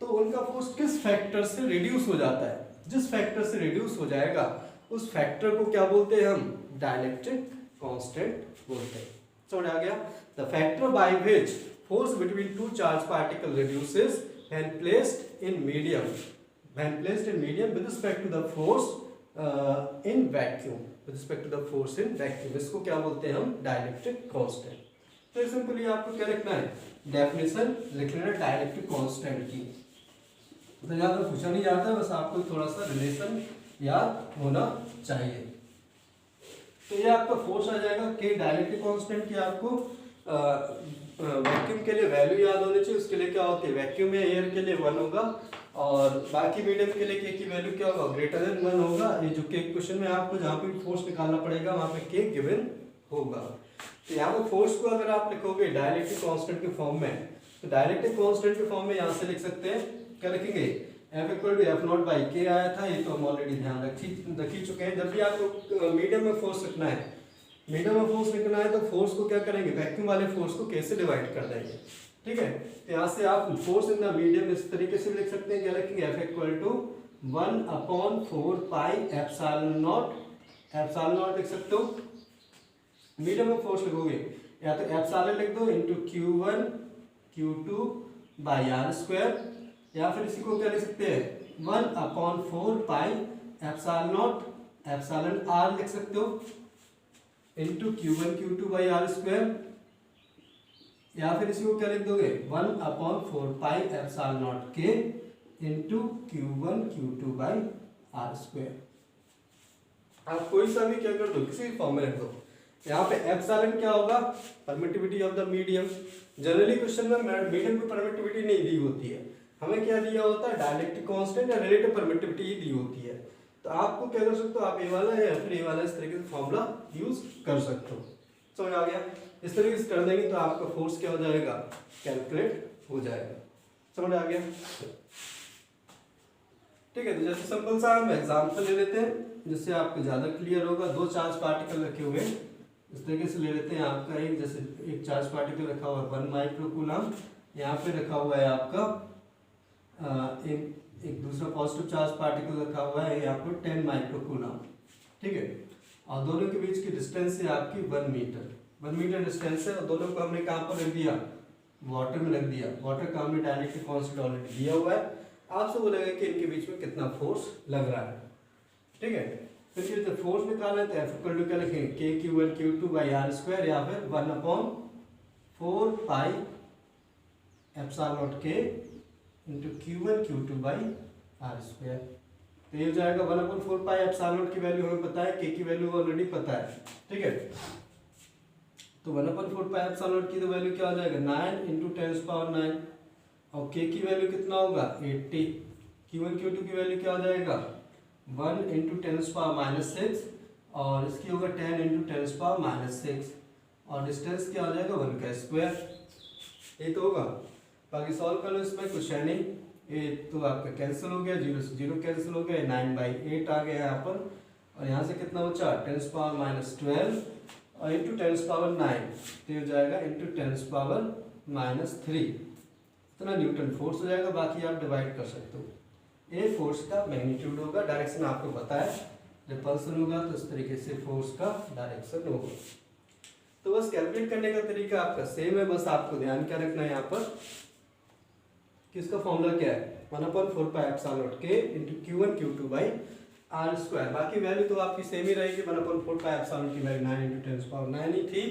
तो उनका फोर्स किस फैक्टर से रिड्यूस हो जाता है, जिस फैक्टर से रिड्यूस हो जाएगा उस फैक्टर को क्या बोलते हैं हम, डाइलेक्ट्रिक कांस्टेंट बोलते हैं। समझ आ गया। The factor by which force between two charge particle reduces when placed in medium with respect to the force in vacuum, इसको क्या बोलते हैं हम, डाइलेक्ट्रिक कांस्टेंट। तो सिंपली आपको क्या लिखना है, डेफिनेशन लिख लेना डाइलेक्ट्रिक कांस्टेंट की। तो ज्यादा पूछा नहीं जाता, बस आपको थोड़ा सा रिलेशन याद होना चाहिए। तो ये आपका फोर्स आ जाएगा कि डाइलेक्ट्रिक कांस्टेंट की आपको वैक्यूम के लिए वैल्यू याद होनी चाहिए। उसके लिए क्या होती है, वैक्यूम में एयर के लिए 1 होगा और बाकी मीडियम के लिए के की वैल्यू क्या होगा, ग्रेटर देन 1 होगा। ये जो के क्वेश्चन में आपको जहाँ पे फोर्स निकालना पड़ेगा वहाँ पे के गिवन होगा। तो यहाँ पे फोर्स को अगर आप लिखोगे डाइलेक्ट्रिक कांस्टेंट के फॉर्म में, तो डाइलेक्ट्रिक कांस्टेंट के फॉर्म में यहाँ से लिख सकते हैं, क्या लिखेंगे, F equal to F naught by K आया था, ये तो हम ऑलरेडी ध्यान रख ही चुके हैं। जब भी आपको मीडियम में फोर्स लिखना है, तो फोर्स को क्या करेंगे, वैक्यूम वाले फोर्स को कैसे डिवाइड कर देंगे। ठीक है, तो यहाँ से आप फोर्स इन द मीडियम इस तरीके से लिख सकते हैं, क्या लिखेंगे, F equal to 1/4 pi epsilon naught लिख सकते हो। मीडियम में फोर्स लिखोगे या तो एप्सिलॉन लिख दो into Q1 Q2 by R square, या फिर इसी को क्या लिख सकते हैं 1/4 पाई एप्सिलॉन आर लिख सकते हो into Q1 Q2 by R square, या फिर इसी को क्या लिख दोगे 1/4 पाई एप्सिलॉन नॉट के into Q1 Q2 by R square. आप कोई सा भी क्या कर दो, किसी भी फॉर्म में रख दो। यहाँ पे एप्सिलॉन क्या होगा, permittivity of the medium. Generally question में मीडियम की परमिटिविटी नहीं दी होती है, हमें क्या दिया होता है, डाइलेक्ट्रिक कांस्टेंट या रिलेटिव परमिटिविटी ही दी होती है। तो आपको क्या कर सकते हो, आप ये वाला है या फिर ये वाला इस तरीके से फॉर्मूला यूज कर सकते हो। समझ आ गया। इस तरीके से कर देंगे तो आपका फोर्स क्या हो जाएगा, कैलकुलेट हो जाएगा। समझ आ गया। ठीक है, तो जैसे सिंपल सा हम एग्जांपल ले लेते हैं जिससे आपको ज्यादा क्लियर होगा। दो चार्ज पार्टिकल रखे हुए हैं, इस तरीके से ले लेते हैं। आपका एक जैसे एक चार्ज पार्टिकल रखा हुआ है 1 माइक्रोकूलम, यहाँ पे रखा हुआ है आपका एक दूसरा पॉजिटिव चार्ज पार्टिकल रखा हुआ है यहाँ पर 10 माइक्रोकूलम। ठीक है, और दोनों के बीच की डिस्टेंस है आपकी 1 मीटर डिस्टेंस है, और दोनों को हमने कहाँ पर रख दिया, वाटर में रख दिया। वाटर का हमने डाइलेक्ट्रिक कांस्टेंट ऑलरेडी दिया हुआ है। आपसे बोलेगा कि इनके बीच में कितना फोर्स लग रहा है। ठीक है, फिर जब फोर्स निकालना है तो F इक्वल टू क्या लिखेंगे, के Q1 Q2 by R square, या फिर 1/4 पाई एप्सिलॉन नॉट के into Q1 Q2 by R square. तो ये हो जाएगा 1/4 पाई एप्सिलॉन नॉट की वैल्यू हमें पता है, के की वैल्यू ऑलरेडी पता है। ठीक है, तो 1/4 पाई एप्सिलॉन नॉट की तो वैल्यू क्या हो जाएगा 9 इंटू 10⁻⁹, और के की वैल्यू कितना होगा 80। Q1 Q2 की वैल्यू क्या हो जाएगा 1 इंटू 10⁻⁶, और इसकी होगा 10 इंटू 10⁻⁶, और डिस्टेंस क्या हो जाएगा 1 का स्क्वायर। ये तो होगा, बाकी सॉल्व कर लो, इसमें कुछ है नहीं। ये तो आपका कैंसिल हो गया, 0 से 0 कैंसिल हो गया, 9/8 आ गया यहाँ पर, और यहाँ से कितना बचा 10⁻12 और इंटू 10⁻9, तो हो जाएगा इंटू 10⁻3। इतना न्यूटन फोर्स हो जाएगा। बाकी आप डिवाइड कर सकते हो। ये फोर्स का मैग्नीट्यूड होगा, डायरेक्शन आपको पता है, रिपल्सन होगा तो इस तरीके से फोर्स का डायरेक्शन होगा। तो बस कैलकुलेट करने का तरीका आपका सेम है, बस आपको ध्यान क्या रखना है यहाँ पर कि इसका फॉर्मूला क्या है 1/4 पाई एप्सिलॉन नॉट के into Q1 Q2 by R square, बाकी वैल्यू तो आपकी सेम ही रहेगी, 1/4 पाई एप्सिलॉन की वैल्यू 9 × 10⁹ ही थी,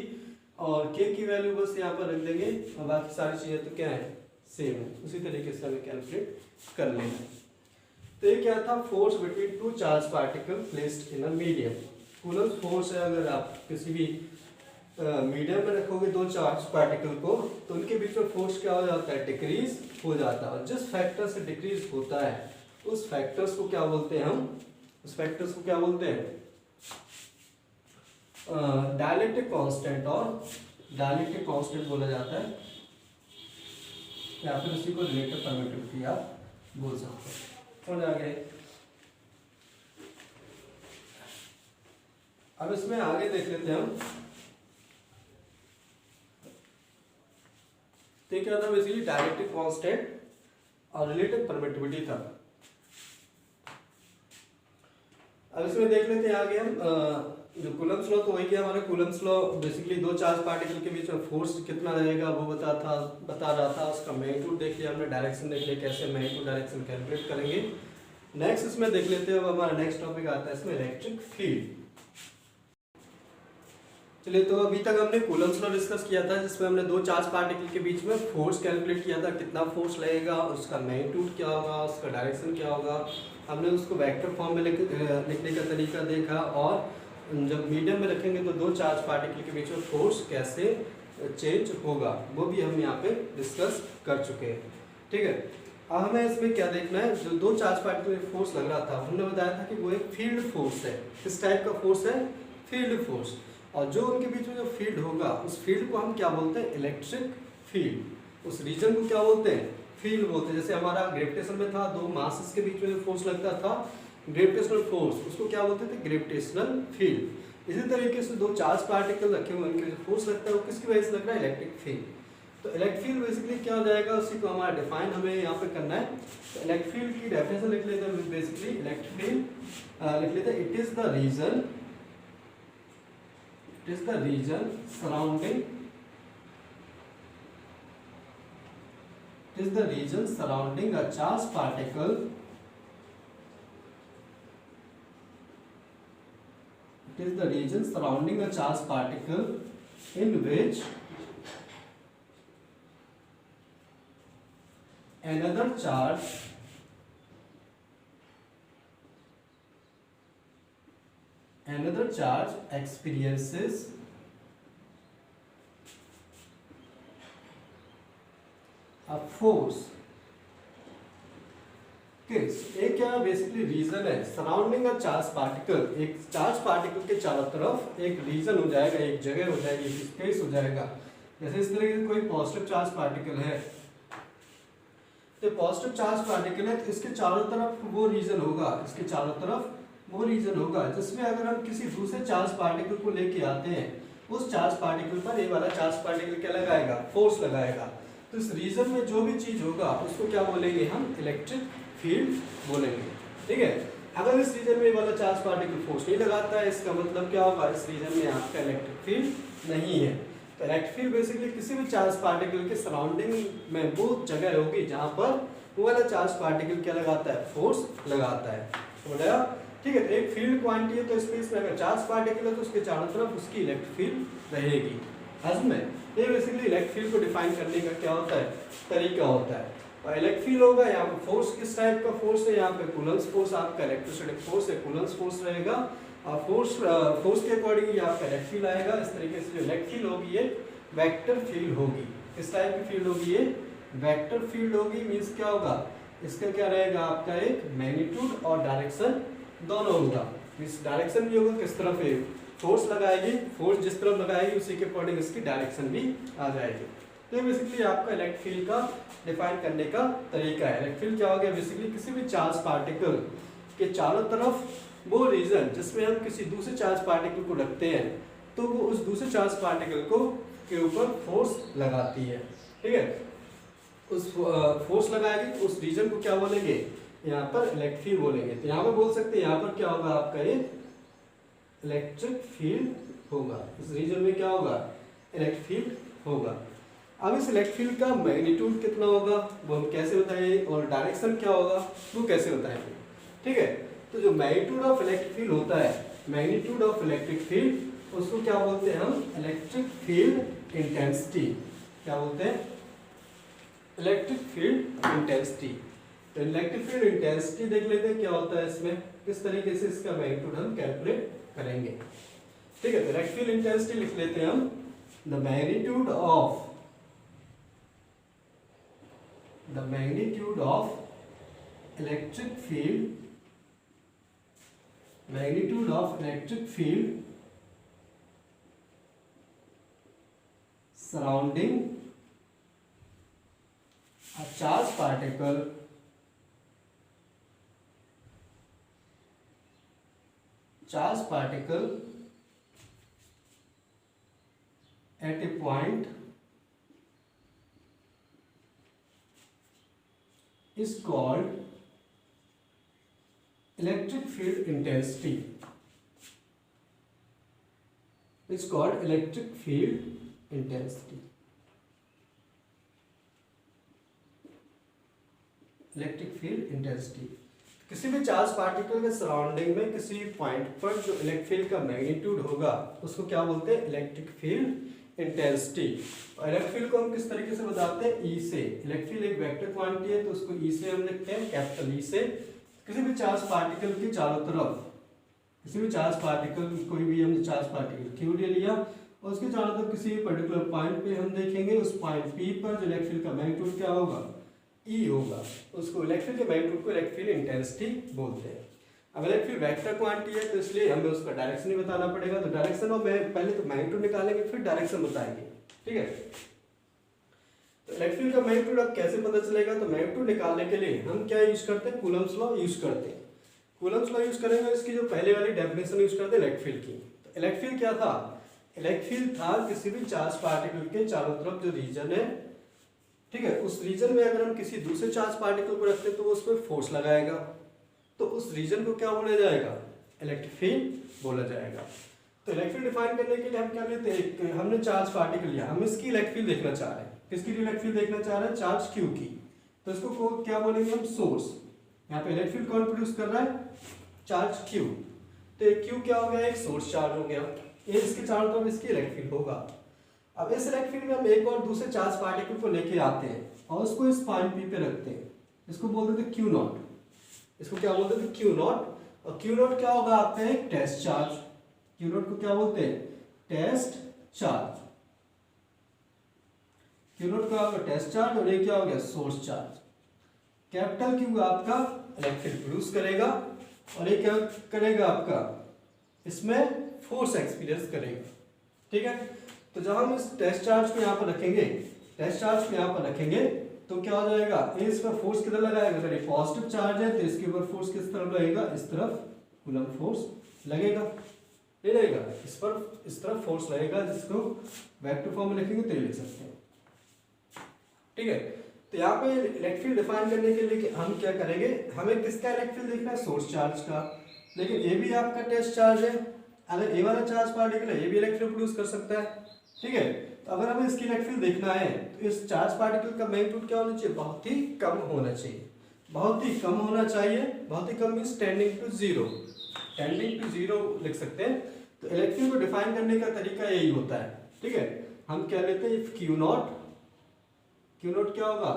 और के की वैल्यू बस यहाँ पर रख देंगे, और बाकी सारी चीज़ें तो क्या है, सेम है। उसी तरीके से हमें कैलकुलेट कर लेना है। तो ये क्या था, force between two charge particle placed in a medium. Coulomb force है, अगर आप किसी भी मीडियम में रखोगे दो चार्ज पार्टिकल को, तो उनके बीच में फोर्स क्या हो जाता है, डिक्रीज हो जाता है। और जिस फैक्टर से डिक्रीज होता है उस फैक्टर्स को क्या बोलते हैं हम, उस फैक्टर्स को क्या बोलते हैं, डायलेक्ट्रिक कांस्टेंट, और डायलेक्ट्रिक कांस्टेंट बोला जाता है, या फिर उसी को रिलेटिव परमिटिविटी आप बोल सकते हैं। समझ आ गए। अब इसमें आगे देख लेते हैं हम, तो क्या था, बेसिकली डायलेक्ट्रिक कांस्टेंट और रिलेटिव परमिटिविटी था। अब इसमें देख लेते हैं आगे हम, जो कूलम्ब्स लॉ, तो वही क्या हमारा कूलम्ब्स लॉ बेसिकली दो चार्ज पार्टिकल के बीच में फोर्स कितना रहेगा वो बता रहा था। उसका मैग्नीट्यूड देख लिया हमने, डायरेक्शन देख लिया, कैसे मैग्नीट्यूड डायरेक्शन कैलकुलेट करेंगे। नेक्स्ट इसमें देख लेते हैं, अब हमारा नेक्स्ट टॉपिक आता है इसमें इलेक्ट्रिक फील्ड। चलिए, तो अभी तक हमने कूलम्ब्स लॉ डिस्कस किया था, जिसमें हमने दो चार्ज पार्टिकल के बीच में फोर्स कैलकुलेट किया था, कितना फोर्स लगेगा, उसका मैग्नीट्यूड क्या होगा, उसका डायरेक्शन क्या होगा। हमने उसको वेक्टर फॉर्म में लिखने का तरीका देखा, और जब मीडियम में रखेंगे तो दो चार्ज पार्टिकल के बीच में फोर्स कैसे चेंज होगा वो भी हम यहाँ पे डिस्कस कर चुके हैं। ठीक है, अब हमें इसमें क्या देखना है, जो दो चार्ज पार्टिकल में फोर्स लग रहा था, हमने बताया था कि वो एक फील्ड फोर्स है। किस टाइप का फोर्स है, फील्ड फोर्स। और जो उनके बीच में जो फील्ड होगा, उस फील्ड को हम क्या बोलते हैं, इलेक्ट्रिक फील्ड। उस रीजन को क्या बोलते हैं, फील्ड बोलते हैं। जैसे हमारा ग्रेविटेशन में था, दो मासेस के बीच में जो फोर्स लगता था, ग्रेविटेशनल फोर्स, उसको क्या बोलते थे, ग्रेविटेशनल फील्ड। इसी तरीके से दो चार्ज पार्टिकल रखे हुए, उनके जो फोर्स लगता है वो किसकी वजह से लग रहा है, इलेक्ट्रिक फील्ड। तो इलेक्ट्रिक फील्ड बेसिकली क्या हो जाएगा, उसी को हमारा डिफाइन हमें यहाँ पे करना है। तो इलेक्ट्रिक फील्ड की डेफिनेशन लिख लेते हैं, बेसिकली इलेक्ट्रिक फील्ड लिख लेते हैं, it is the region surrounding a charged particle in which another charge experiences a force। एक क्या बेसिकली रीजन है, सराउंडिंग अ चार्ज पार्टिकल, एक चार्ज पार्टिकल के चारों तरफ एक रीजन हो जाएगा, एक जगह हो जाएगी, एक स्पेस हो जाएगा। जैसे इस तरह के कोई पॉजिटिव चार्ज पार्टिकल है, तो पॉजिटिव चार्ज पार्टिकल है, तो इसके चारों तरफ वो रीजन होगा, इसके चारों तरफ वो रीजन होगा, जिसमें अगर हम किसी दूसरे चार्ज पार्टिकल को लेके आते हैं, उस चार्ज पार्टिकल पर ये वाला चार्ज पार्टिकल क्या लगाएगा, फोर्स लगाएगा। तो इस रीजन में जो भी चीज होगा उसको क्या बोलेंगे हम, इलेक्ट्रिक फील्ड बोलेंगे। ठीक है, अगर इस रीजन में ये वाला चार्ज पार्टिकल फोर्स नहीं लगाता है, इसका मतलब क्या होगा, इस रीजन में आपका इलेक्ट्रिक फील्ड नहीं है। तो इलेक्ट्रिक फील्ड बेसिकली किसी भी चार्ज पार्टिकल के सराउंडिंग में वो जगह होगी जहां पर वो वाला चार्ज पार्टिकल क्या लगाता है, फोर्स लगाता है। समझ आया। ठीक है, एक फील्ड क्वांटिटी है, तो स्पेस में अगर चार्ज पार्टिकल है तो उसके चारों तरफ उसकी इलेक्ट्रिक फील्ड रहेगी। में ये बेसिकली इलेक्ट्रिक फील्ड को डिफाइन करने का क्या होता है, तरीका होता है। और इलेक्ट्रिक फील्ड होगा, यहाँ पे फोर्स किस टाइप का फोर्स है, यहाँ पे कूलम्ब्स फोर्स आपका इलेक्ट्रोस्टैटिक फोर्स है, कूलम्ब्स फोर्स रहेगा, और फोर्स के अकॉर्डिंग आपका इलेक्ट्रिक फील्ड आएगा। इस तरीके से जो इलेक्ट्रिक फील्ड होगी ये वेक्टर फील्ड होगी। किस टाइप की फील्ड होगी, ये वेक्टर फील्ड होगी। मीन्स क्या होगा, इसका क्या रहेगा, आपका एक मैग्नीट्यूड और डायरेक्शन दोनों होगा। इस डायरेक्शन भी होगा, किस तरफ है फोर्स लगाएगी, फोर्स जिस तरफ लगाएगी उसी के अकॉर्डिंग इसकी डायरेक्शन भी आ जाएगी। तो बेसिकली आपका इलेक्ट्रिक फील्ड का डिफाइन करने का तरीका है। इलेक्ट्रिक फील्ड क्या हो गया, बेसिकली किसी भी चार्ज पार्टिकल के चारों तरफ वो रीजन जिसमें हम किसी दूसरे चार्ज पार्टिकल को रखते हैं, तो वो उस दूसरे चार्ज पार्टिकल को के ऊपर फोर्स लगाती है। ठीक है, उस फोर्स लगाएगी, उस रीजन को क्या बोलेंगे, यहाँ पर इलेक्ट्रिक फील्ड बोलेंगे। तो यहाँ पर बोल सकते हैं, यहाँ पर क्या होगा, आपका ये इलेक्ट्रिक फील्ड होगा। इस रीजन में क्या होगा, इलेक्ट्रिक फील्ड होगा। अब इस इलेक्ट्रिक फील्ड का मैग्नीट्यूड कितना होगा वो हम कैसे बताएंगे, और डायरेक्शन क्या होगा वो कैसे बताएंगे। ठीक है, तो जो मैग्नीट्यूड ऑफ इलेक्ट्रिक फील्ड होता है, मैग्नीट्यूड ऑफ इलेक्ट्रिक फील्ड, उसको क्या बोलते हैं हम? Electric field intensity. क्या बोलते हैं? Electric field intensity. तो इलेक्ट्रिक फील्ड इंटेंसिटी देख लेते हैं क्या होता है इसमें, किस तरीके से इसका मैग्नीट्यूड हम कैलकुलेट करेंगे। ठीक है, तो इलेक्ट्रिक फील्ड इंटेंसिटी लिख लेते हैं हम, the magnitude of electric field, magnitude of electric field surrounding a charged particle at a point is called electric field intensity. It's called electric field intensity. Electric field intensity, किसी भी चार्ज पार्टिकल के सराउंडिंग में किसी पॉइंट पर जो इलेक्ट्रिक फील्ड का मैग्नीट्यूड होगा उसको क्या बोलते हैं? Electric field intensity. और इलेक्ट्रिक फील्ड को हम किस तरीके से बताते हैं? ई से। इलेक्ट्रिक फील्ड एक वेक्टर क्वांटिटी है तो उसको ई से हम लिखते हैं, कैपिटल ई से। किसी भी चार्ज पार्टिकल के चारों तरफ, किसी भी चार्ज पार्टिकल, कोई भी हमने चार्ज पार्टिकल क्यू ले लिया और उसके चारों तरफ किसी पर्टिकुलर पॉइंट पे हम देखेंगे, उस पॉइंट पी पर जो इलेक्ट्रिक फील्ड का मैग्नीट्यूड क्या होगा? ई होगा। उसको इलेक्ट्रिक फील्ड के मैग्नीट्यूड को इलेक्ट्रिक फील्ड इंटेंसिटी बोलते हैं। अब इलेक्ट्रिक फील्ड वेक्टर क्वांटिटी है तो इसलिए हमें उसका डायरेक्शन ही बताना पड़ेगा। तो डायरेक्शन और मैं पहले तो मैग्नीट्यूड निकालेंगे फिर डायरेक्शन बताएंगे। ठीक है, तो इलेक्ट्रिक फील्ड का मैग्नीट्यूड अब कैसे पता चलेगा? तो मैग्नीट्यूड निकालने के लिए हम क्या यूज करते हैं? कूलम्ब्स लॉ यूज करते हैं। कूलम्ब्स लॉ यूज करेंगे, इसकी जो पहले वाली डेफिनेशन यूज करते हैं इलेक्ट्रिक फील्ड की। तो इलेक्ट्रिक फील्ड क्या था? इलेक्ट्रिक फील्ड था किसी भी चार्ज पार्टिकल के चारों तरफ जो रीजन है, ठीक है, उस रीजन में अगर हम किसी दूसरे चार्ज पार्टिकल को रखते हैं तो वो उस पर फोर्स लगाएगा, तो उस रीजन को क्या बोला जाएगा? इलेक्ट्रिक फील्ड बोला जाएगा। तो इलेक्ट्रिक फील्ड डिफाइन करने के लिए हम क्या लेते हैं? हमने चार्ज पार्टिकल लिया, हम इसकी इलेक्ट्रिक फील्ड देखना चाह रहे हैं। किसकी इलेक्ट्रिक फील्ड देखना चाह रहे हैं? चार्ज क्यू की। तो इसको क्या बोलेंगे हम? सोर्स। यहाँ पे इलेक्ट्रिक फील्ड कौन प्रोड्यूस कर रहा है? Charge Q. तो क्यू क्या हो गया? एक सोर्स चार्ज हो गया, ये इसके चारों तरफ इसकी इलेक्ट्रिक फील्ड होगा। अब इस इलेक्ट्रिक फील्ड में हम एक और दूसरे चार्ज पार्टिकल को लेके आते हैं और उसको इस पॉइंट पी पे रखते हैं, इसको बोलते थे क्यू नॉट। इसको क्या बोलते थे? Q not. और क्यू नॉट क्या होगा आपका? एक टेस्ट चार्ज। क्यू नॉट को क्या बोलते हैं? Test charge. क्यू नॉट का आपका टेस्ट चार्ज और ये क्या हो गया? Source charge. कैपिटल क्यू आपका इलेक्ट्रिक फील्ड प्रोड्यूस करेगा और ये क्या करेगा? आपका इसमें फोर्स एक्सपीरियंस करेगा। ठीक है, तो जब हम इस टेस्ट चार्ज को यहाँ पर रखेंगे, टेस्ट चार्ज को यहाँ पर रखेंगे तो क्या हो जाएगा? इस पर फोर्स किधर लगाएगा? अगर ये पॉजिटिव चार्ज है तो इसके ऊपर फोर्स किस तरफ लगेगा? इस तरफ कूलम्ब फोर्स लगेगा, नहीं लगेगा? इस पर इस तरफ फोर्स लगेगा, जिसको वेक्टर फॉर्म में लिखेंगे तो ये लिख सकते हैं। ठीक है, तो यहाँ पे इलेक्ट्रिक फील्ड डिफाइन करने के लिए हम क्या करेंगे? हमें किसका इलेक्ट्रिक फील्ड देखना है? सोर्स चार्ज का। लेकिन ये भी आपका टेस्ट चार्ज है, अगर ये वाला चार्ज पार्टिकल है ये भी इलेक्ट्रिक फील्ड प्रोड्यूस कर सकता है। ठीक है, तो अगर हमें इसकी इलेक्ट्रिक फील्ड देखना है तो इस चार्ज पार्टिकल का मैग्नीट्यूड क्या होना चाहिए? बहुत ही कम होना चाहिए। बहुत ही कम होना चाहिए। बहुत ही कम means tending to zero. Tending to zero लिख सकते हैं। तो इलेक्ट्रिक फील्ड को डिफाइन करने का तरीका यही होता है। ठीक है, हम क्या लेते हैं? If Q naught, Q naught क्या होगा?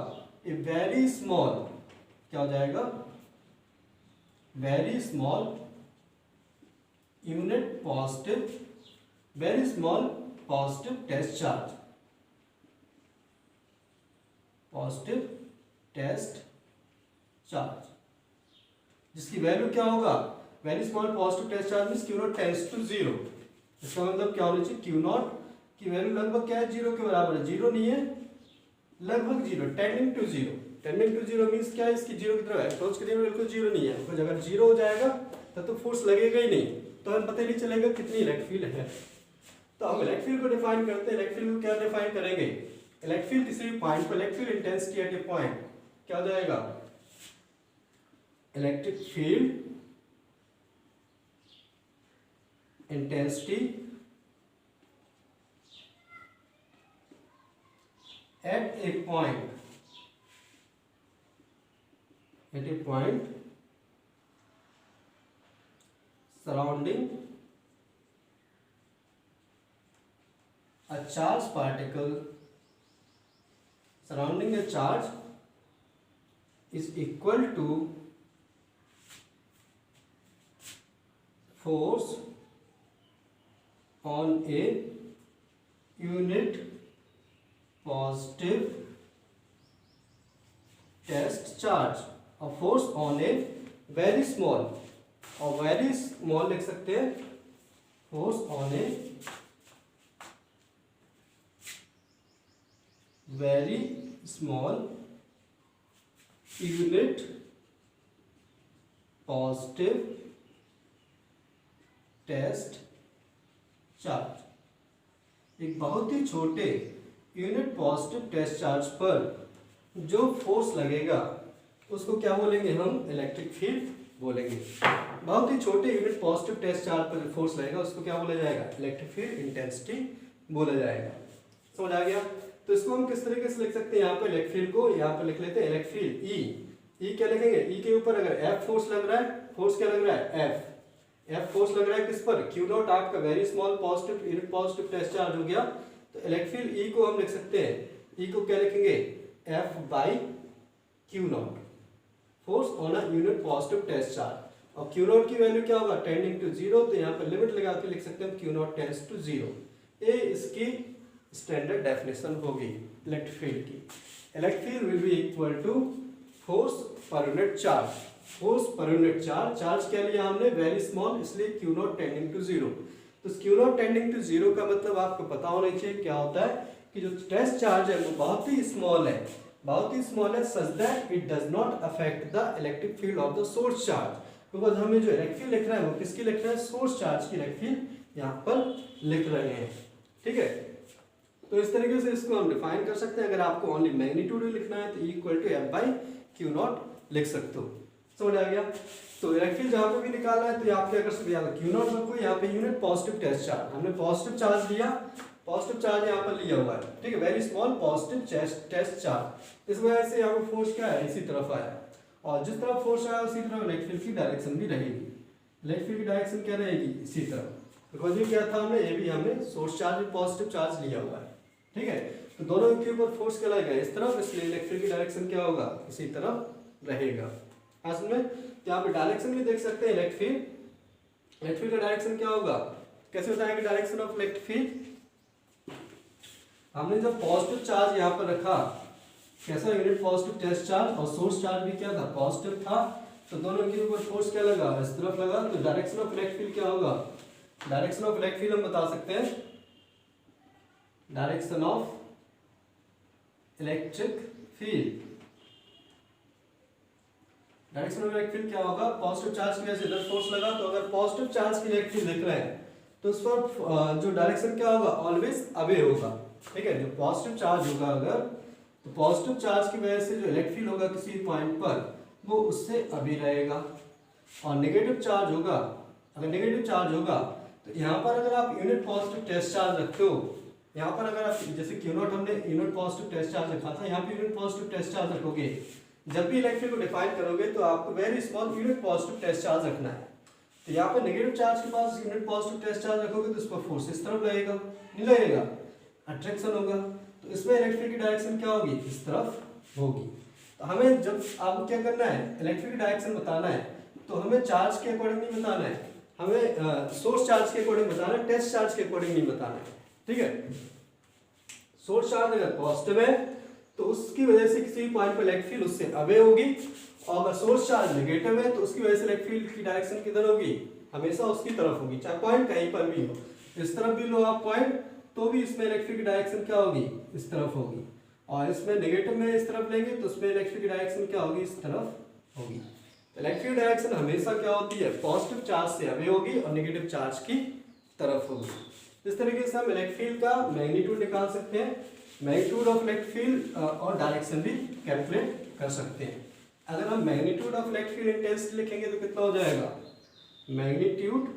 ए वेरी स्मॉल, क्या हो जाएगा? Very small unit positive, very small positive test charge, positive test charge, जिसकी वैल्यू क्या होगा? Very small positive test charge means Q naught tends to zero. इसका मतलब क्या होना चाहिए? क्यू नॉट की वैल्यू लगभग क्या है? जीरो के बराबर है। जीरो नहीं है, लगभग zero, tending to zero. Tending to zero means क्या है? इसकी जीरो की तरफ अप्रोच करिए, बिल्कुल जीरो नहीं है। तो अगर जीरो हो जाएगा तब तो फोर्स लगेगा ही नहीं, तो हमें पता ही नहीं चलेगा कितनी इलेक्ट्रिक फील्ड है। तो हम इलेक्ट्रिक फील्ड को डिफाइन करते हैं। इलेक्ट्रिक फील्ड को क्या डिफाइन करेंगे? इलेक्ट्रिक फील्ड किसी भी पॉइंट पर, electric field intensity at A point क्या हो जाएगा? Electric field intensity at a point surrounding a charged particle surrounding a charge is equal to force on a unit positive test charge. A force on a very small, और very small लिख सकते हैं, force on a very small unit positive test charge. एक बहुत ही छोटे यूनिट पॉजिटिव टेस्ट चार्ज पर जो फोर्स लगेगा उसको क्या बोलेंगे हम? इलेक्ट्रिक फील्ड बोलेंगे. बहुत ही छोटे यूनिट पॉजिटिव टेस्ट चार्ज पर जो फोर्स लगेगा उसको क्या बोला जाएगा? इलेक्ट्रिक फील्ड इंटेंसिटी बोला जाएगा. समझ आ गया? तो इसको हम किस तरीके से लिख सकते हैं? यहाँ पे इलेक्ट्रिक फील्ड को यहाँ पे लिख लेते हैं इलेक्ट्रिक फील्ड ई. क्या लिखेंगे? ई के ऊपर अगर एफ फोर्स लग रहा है, फोर्स क्या लग रहा है? एफ फोर्स लग रहा है किस पर? क्यू नॉट आपका very small positive unit positive test charge हो गया. तो इलेक्ट्रिक फील्ड ई को हम लिख सकते हैं, ई को क्या लिखेंगे? F by Q naught, force on a unit positive test charge. और क्यू नॉट की वैल्यू क्या होगा? Tending to zero. तो यहाँ पर लिमिट लगा के लिख सकते हैं Q naught tends to zero. ये इसकी स्टैंडर्ड डेफिनेशन होगी इलेक्ट्रिक फील्ड की. Electric field will be equal to force per unit charge. Force per unit charge, charge क्या लिया हमने? वेरी स्मॉल, इसलिए Q naught tending to zero. तो Q naught tending to zero का मतलब आपको पता होना चाहिए क्या होता है कि जो टेस्ट चार्ज है वो बहुत ही स्मॉल है, बहुत ही स्मॉल है, such that it does not affect the electric field of the source charge. Because हमें जो इलेक्ट्रिक फील्ड लिख रहा है वो किसकी लिख रहा है? सोर्स चार्ज की इलेक्ट्रिक फील्ड यहाँ पर लिख रहे हैं. ठीक है, तो इस तरीके से इसको हम डिफाइन कर सकते हैं. अगर आपको ओनली मैग्नीट्यूड लिखना है तो equal to F by Q naught लिख सकते हो. समझ आ गया? तो इलेक्ट्रिक फील्ड जहाँ पे भी निकालना है तो आप क्या कर सकते हैं? क्यू नॉट रखो, यहाँ पे यूनिट पॉजिटिव टेस्ट चार्ज, हमने पॉजिटिव चार्ज लिया, पॉजिटिव चार्ज यहाँ पर लिया हुआ है. ठीक है, very small positive test charge. इस वजह से यहाँ पे फोर्स क्या है? इसी तरफ आया, और जिस तरफ फोर्स आया उसी तरफ इलेक्ट्रिक फील्ड की डायरेक्शन भी रहेगी. इलेक्ट्रिक फील्ड की डायरेक्शन क्या रहेगी? इसी तरफ. बिकॉज ये क्या था हमने, ये भी हमने सोर्स चार्ज भी पॉजिटिव चार्ज लिया हुआ है. ठीक है, तो दोनों के ऊपर फोर्स क्या लगेगा? इस तरफ, इसलिए इलेक्ट्रिक की डायरेक्शन क्या होगा? इसी तरफ रहेगा. असल में यहाँ पे डायरेक्शन भी देख सकते हैं इलेक्ट्रिक फील्ड का डायरेक्शन क्या होगा? कैसे बताएंगे डायरेक्शन ऑफ इलेक्ट्रिक फील्ड? हमने जब पॉजिटिव चार्ज यहाँ पर रखा, कैसा यूनिट पॉजिटिव टेस्ट चार्ज, और सोर्स चार्ज भी क्या था? पॉजिटिव था. तो दोनों के ऊपर फोर्स क्या लगा? इस तरफ लगा. तो डायरेक्शन ऑफ इलेक्ट्रिक फील्ड क्या होगा? डायरेक्शन ऑफ इलेक्ट्रिक फील्ड हम बता सकते हैं, direction of electric field, direction of electric field क्या होगा? पॉजिटिव चार्ज की वजह से इधर फोर्स लगा, तो अगर पॉजिटिव चार्ज की इलेक्ट्रिक फील्ड लिख रहे हैं तो उस पर जो डायरेक्शन क्या होगा? ऑलवेज अवे होगा. ठीक है, जो पॉजिटिव चार्ज होगा अगर, तो पॉजिटिव चार्ज की वजह से जो इलेक्ट्रिक फील्ड होगा किसी पॉइंट पर वो उससे अभी रहेगा. और नेगेटिव चार्ज होगा, अगर नेगेटिव चार्ज होगा तो यहाँ पर अगर आप यूनिट पॉजिटिव टेस्ट चार्ज रखते हो, यहाँ पर अगर आप जैसे क्यू नॉट हमने यूनिट पॉजिटिव टेस्ट चार्ज रखा था, यहाँ पे यूनिट पॉजिटिव टेस्ट चार्ज रखोगे, जब भी इलेक्ट्रिक को डिफाइन करोगे तो आपको very small unit positive test charge रखना है. तो यहाँ पर नेगेटिव चार्ज के पास यूनिट पॉजिटिव टेस्ट चार्ज रखोगे तो इस पर फोर्स इस तरफ लगेगा, नहीं लगेगा? अट्रैक्शन होगा. तो इसमें इलेक्ट्रिक की डायरेक्शन क्या होगी? इस तरफ होगी. तो हमें जब आपको क्या करना है? इलेक्ट्रिक की डायरेक्शन बताना है, तो हमें चार्ज के अकॉर्डिंग नहीं बताना है, हमें सोर्स चार्ज के अकॉर्डिंग बताना है, टेस्ट चार्ज के अकॉर्डिंग नहीं बताना है. ठीक है, सोर्स चार्ज अगर पॉजिटिव है तो उसकी वजह से किसी पॉइंट पर इलेक्ट्रिक फील्ड उससे अवे होगी, और अगर सोर्स चार्ज नेगेटिव है तो उसकी वजह से इलेक्ट्रिक फील्ड की डायरेक्शन किधर होगी? हमेशा उसकी तरफ होगी, चाहे पॉइंट कहीं पर भी हो. इस तरफ भी लो आप पॉइंट तो भी इसमें इलेक्ट्रिक की डायरेक्शन क्या होगी? इस तरफ होगी. और इसमें नेगेटिव में इस तरफ लेंगे तो उसमें इलेक्ट्रिक की डायरेक्शन क्या होगी? इस तरफ होगी. इलेक्ट्रिक डायरेक्शन हमेशा क्या होती है? पॉजिटिव चार्ज से अवे होगी और नेगेटिव चार्ज की तरफ होगी. इस तरीके से हम इलेक्ट्रिक फील्ड का मैग्नीट्यूड निकाल सकते हैं, मैग्नीट्यूड ऑफ इलेक्ट्रिक फील्ड और डायरेक्शन भी कैलकुलेट कर सकते हैं. अगर हम magnitude of electric field intensity लिखेंगे तो कितना हो जाएगा? Magnitude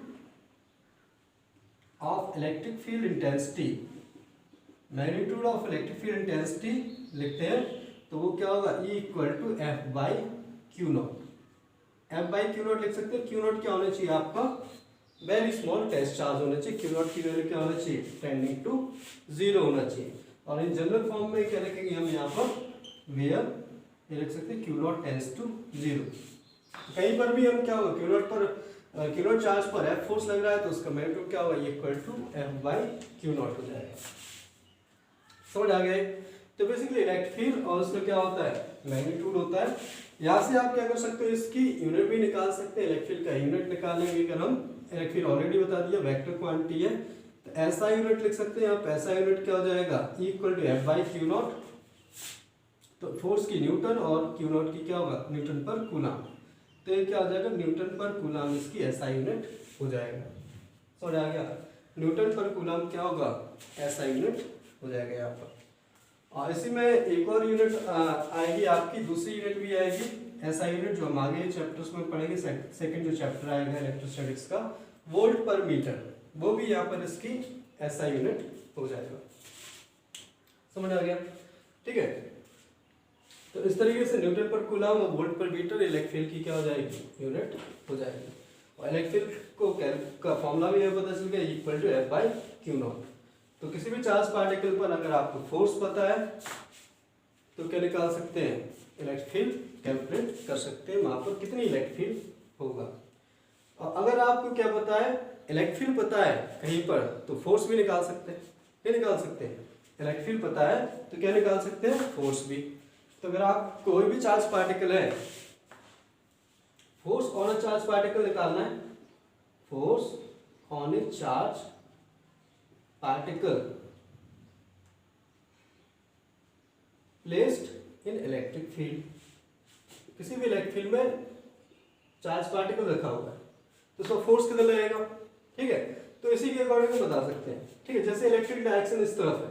of electric field intensity, magnitude of electric field intensity लिखते हैं तो वो क्या होगा? E equal to F by Q naught. F by Q naught लिख सकते हैं. क्यू नॉट क्या होना चाहिए आपका? वेरी स्मॉल टेस्ट चार्ज होना चाहिए, क्यू नॉट की वैल्यू क्या होना चाहिए, टेंडिंग टू 0 होना चाहिए। और इन जनरल फॉर्म में क्या लिखेंगे हम यहाँ पर, वेयर ये लिख सकते हैं क्यू नॉट टेंड्स टू 0। कहीं पर भी हम क्या होगा, क्यू नॉट पर क्यू नॉट चार्ज पर एफ फोर्स लग रहा है तो उसका मैग्नीट्यूड क्या होगा, equal to F by Q naught हो जाएगा। समझ आ गए। तो बेसिकली इलेक्ट्रिक फील्ड और उसका क्या होता है, मैग्नीट्यूड होता है। यहाँ से आप क्या कर सकते हो, इसकी यूनिट भी निकाल सकते हैं। इलेक्ट्रिक फील्ड का यूनिट निकालेंगे अगर हम, इलेक्ट्रिक फील्ड ऑलरेडी बता दिया वेक्टर क्वांटिटी है, तो ऐसा यूनिट लिख सकते हैं। यहाँ पे ऐसा यूनिट क्या हो जाएगा, equal to F by Q naught. तो फोर्स की न्यूटन और क्यू नॉट की क्या होगा, न्यूटन पर कूलम। तो ये क्या हो जाएगा, न्यूटन पर कूलम इसकी ऐसा यूनिट हो जाएगा। समझ आ गया। न्यूटन पर कूलम क्या होगा, ऐसा यूनिट हो जाएगा यहाँ पर। और इसी में एक और यूनिट आएगी आपकी, दूसरी यूनिट भी आएगी ऐसा यूनिट, जो हम आगे चैप्टर्स में पढ़ेंगे। सेकंड जो चैप्टर आएगा इलेक्ट्रोस्टैटिक्स का, वोल्ट पर मीटर, वो भी यहाँ पर इसकी ऐसा यूनिट हो जाएगा। समझ आ गया, ठीक है। तो इस तरीके से न्यूटन पर कूलम और वोल्ट पर मीटर इलेक्ट्रिक फील्ड की क्या हो जाएगी, यूनिट हो जाएगी। और इलेक्ट्रिक फील्ड को का फॉर्मूला भी पता चल गया, equal to F by Q naught. तो किसी भी चार्ज पार्टिकल पर अगर आपको फोर्स पता है तो क्या निकाल सकते हैं, इलेक्ट्रिक फील्ड कैलकुलेट कर सकते हैं, वहां पर कितनी इलेक्ट्रिक फील्ड होगा। और अगर आपको क्या पता है, इलेक्ट्रिक फील्ड पता है कहीं पर, तो फोर्स भी निकाल सकते हैं। क्या निकाल सकते हैं, इलेक्ट्रिक फील्ड पता है तो क्या निकाल सकते हैं, फोर्स भी। तो अगर आप कोई भी चार्ज पार्टिकल है, force on a charge particle निकालना है, force on A charge particle placed in electric field. किसी भी इलेक्ट्रिक फील्ड में चार्ज पार्टिकल रखा हुआ है तो उसका फोर्स कितना लगेगा, ठीक है। तो इसी के अकॉर्डिंग हम बता सकते हैं, ठीक है। जैसे इलेक्ट्रिक डायरेक्शन इस तरफ है,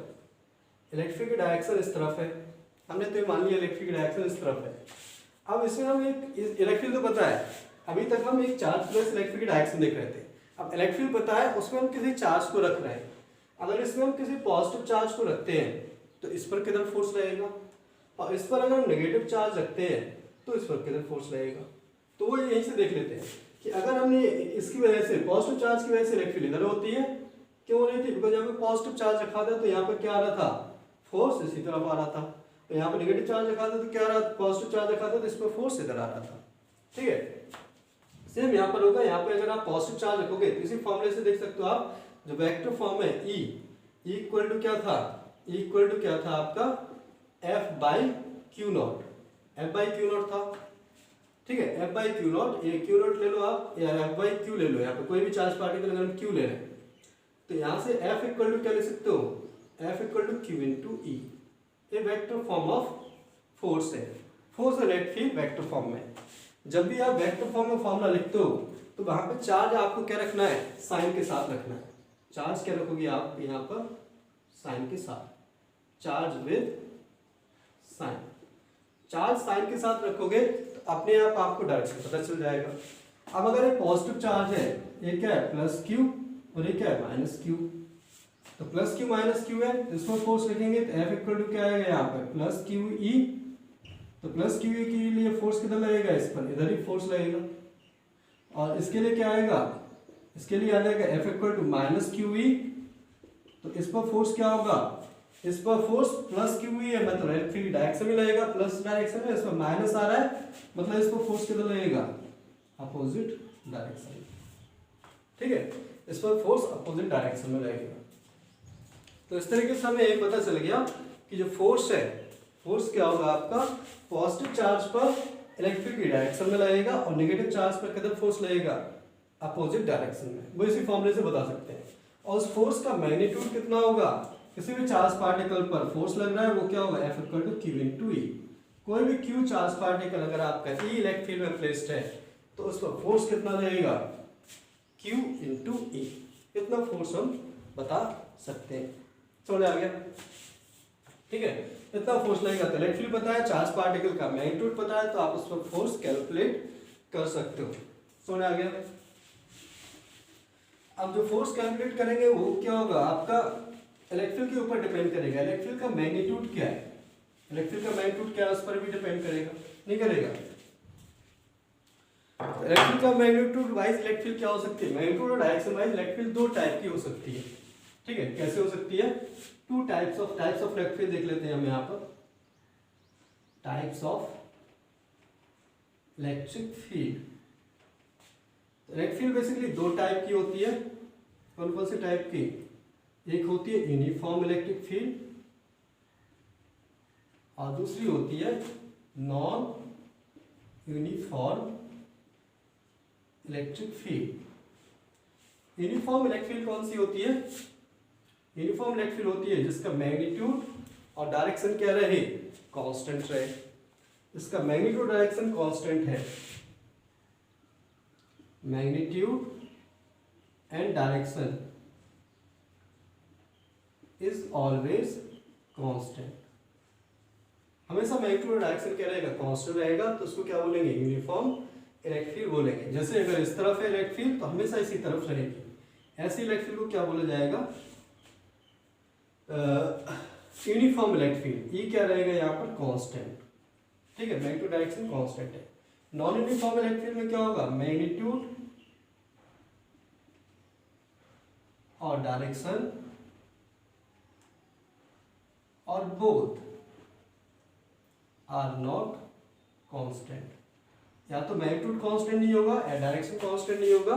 इलेक्ट्रिक डायरेक्शन इस तरफ है, हमने तो मान लिया इलेक्ट्रिक डायरेक्शन इस तरफ है। अब इसमें हम एक इलेक्ट्रिक तो पता है, अभी तक हम एक चार्ज प्लस इलेक्ट्रिक डायरेक्शन देख रहे थे। अब इलेक्ट्रिक पता है, उसमें हम किसी चार्ज को रख रहे हैं। अगर इसमें हम किसी पॉजिटिव चार्ज को रखते हैं तो इस पर किधर फोर्स लगेगा, और इस पर अगर हम नेगेटिव चार्ज रखते हैं तो इस पर किधर फोर्स लगेगा। तो वो यहीं से देख लेते हैं कि अगर हमने इसकी वजह से, पॉजिटिव चार्ज की वजह से इलेक्ट्रिक इधर होती है, क्यों हो रही थी, बिकॉज यहाँ पे पॉजिटिव चार्ज रखा था तो यहाँ पर क्या आ रहा था, फोर्स इसी तरफ आ रहा था। तो यहाँ पर नेगेटिव चार्ज रखा था तो क्या आ रहा था, पॉजिटिव चार्ज रखा था तो इस पर फोर्स इधर आ रहा था, ठीक है। सेम यहाँ पर होगा, यहाँ पे अगर आप पॉजिटिव चार्ज रखोगे तो इसी फॉर्मूले से देख सकते हो आप, जो वेक्टर फॉर्म है E इक्वल टू क्या था, इक्वल टू क्या था आपका F by Q not, F by Q not था, ठीक है। F बाई क्यू नॉट, ये क्यू नॉट ले लो आप, या F बाई क्यू ले लो। यहाँ पे कोई भी चार्ज पार्टिकल अगर हम क्यू ले रहे हैं तो यहाँ से F इक्वल टू क्या ले सकते हो, F equal to Q into E. ये वेक्टर फॉर्म ऑफ फोर्स है, force electric field vector form में। जब भी आप वेक्टर फॉर्म में फॉर्मूला लिखते हो तो वहां पे चार्ज आपको क्या रखना है, साइन के साथ रखना है। चार्ज क्या रखोगे आप यहाँ पर, साइन के साथ, charge with sign. Charge sign के साथ रखोगे तो अपने आप आपको डायरेक्शन पता चल जाएगा। अब अगर ये पॉजिटिव चार्ज है, ये क्या है प्लस क्यू और ये क्या है माइनस क्यू, तो प्लस क्यू माइनस क्यू है, इसमें फोर्स लिखेंगे तो F इक्वल टू क्या आएगा यहाँ पे प्लस क्यू ई। तो प्लस क्यू ई के लिए फोर्स कितना लगेगा, इस पर इधर ही फोर्स लगेगा। और इसके लिए क्या आएगा, इसके लिए आ जाएगा F equal to minus Q E. तो इस पर फोर्स क्या होगा, इस पर फोर्स प्लस क्यू ई है, मतलब इलेक्ट्रिक डायरेक्शन में लगेगा, प्लस डायरेक्शन में, इस पर माइनस आ रहा है, मतलब इस पर फोर्स कितना लगेगा, अपोजिट डायरेक्शन, ठीक है। इस पर फोर्स अपोजिट डायरेक्शन में लगेगा। तो इस तरीके से हमें ये पता चल गया कि जो फोर्स है, फोर्स क्या होगा आपका, पॉजिटिव चार्ज पर इलेक्ट्रिक डायरेक्शन में लगेगा और नेगेटिव चार्ज पर किधर फोर्स लगेगा, अपोजिट डायरेक्शन में। वो इसी फॉर्मूले से बता सकते हैं। और उस फोर्स का मैग्नीट्यूड कितना होगा, किसी भी चार्ज पार्टिकल पर फोर्स लग रहा है वो क्या होगा, F equal to Q into E. कोई भी क्यू चार्ज पार्टिकल अगर आपका ई इलेक्ट्रिक फील्ड में प्लेस्ड है तो उस पर फोर्स कितना लगेगा, Q इंटू ई। इतना फोर्स हम बता सकते हैं। समझ आ गया, ठीक है। इतना फोर्स लगेगा तो इलेक्ट्रिक फील्ड पता है, चार्ज पार्टिकल का मैग्नीट्यूड पता है, तो आप उस पर फोर्स कैलकुलेट कर सकते हो। समझ आ गया। अब जो फोर्स कैलकुलेट करेंगे वो क्या होगा आपका, इलेक्ट्रिक के ऊपर डिपेंड करेगा। इलेक्ट्रिक का मैग्नीट्यूड क्या है, इलेक्ट्रिक का मैग्नीट्यूड क्या है उस पर भी डिपेंड करेगा, नहीं करेगा। इलेक्ट्रिक फील्ड का मैग्नीट्यूड वाइज इलेक्ट्रिक फील्ड क्या हो सकती है, मैग्नीट्यूड और डायरेक्शन वाइज इलेक्ट्रिक फील्ड दो टाइप की हो सकती है। ठीक है, कैसे हो सकती है, two types of electric field देख लेते हैं हम यहाँ पर। Types of electric field, electric field basically दो टाइप की होती है। कौन कौन से टाइप की, एक होती है यूनिफॉर्म इलेक्ट्रिक फील्ड और दूसरी होती है non uniform electric field. Uniform electric field कौन सी होती है, यूनिफॉर्म इलेक्ट्रिक फील्ड होती है जिसका मैग्नीट्यूड और डायरेक्शन क्या रहे, कांस्टेंट रहे। इसका मैग्नीट्यूड डायरेक्शन कांस्टेंट है, magnitude and direction is always constant. हमेशा मैग्नीट्यूड और डायरेक्शन क्या रहेगा, कांस्टेंट रहेगा, तो उसको क्या बोलेंगे, यूनिफॉर्म इलेक्ट्रिक फील्ड बोलेंगे। जैसे अगर इस तरफ है इलेक्ट्रिक फील्ड तो हमेशा इसी तरफ रहेगी, ऐसी इलेक्ट्रिक फील्ड को क्या बोला जाएगा, यूनिफॉर्म इलेक्ट्रिक फील्ड। ई क्या रहेगा यहाँ पर, कांस्टेंट। ठीक है, मैग्नीट्यूड डायरेक्शन कांस्टेंट है। नॉन यूनिफॉर्म इलेक्ट्रिक फील्ड में क्या होगा, मैग्नीट्यूड और डायरेक्शन और बोथ आर नॉट कांस्टेंट। या तो मैग्नीट्यूड कांस्टेंट नहीं होगा या डायरेक्शन कांस्टेंट नहीं होगा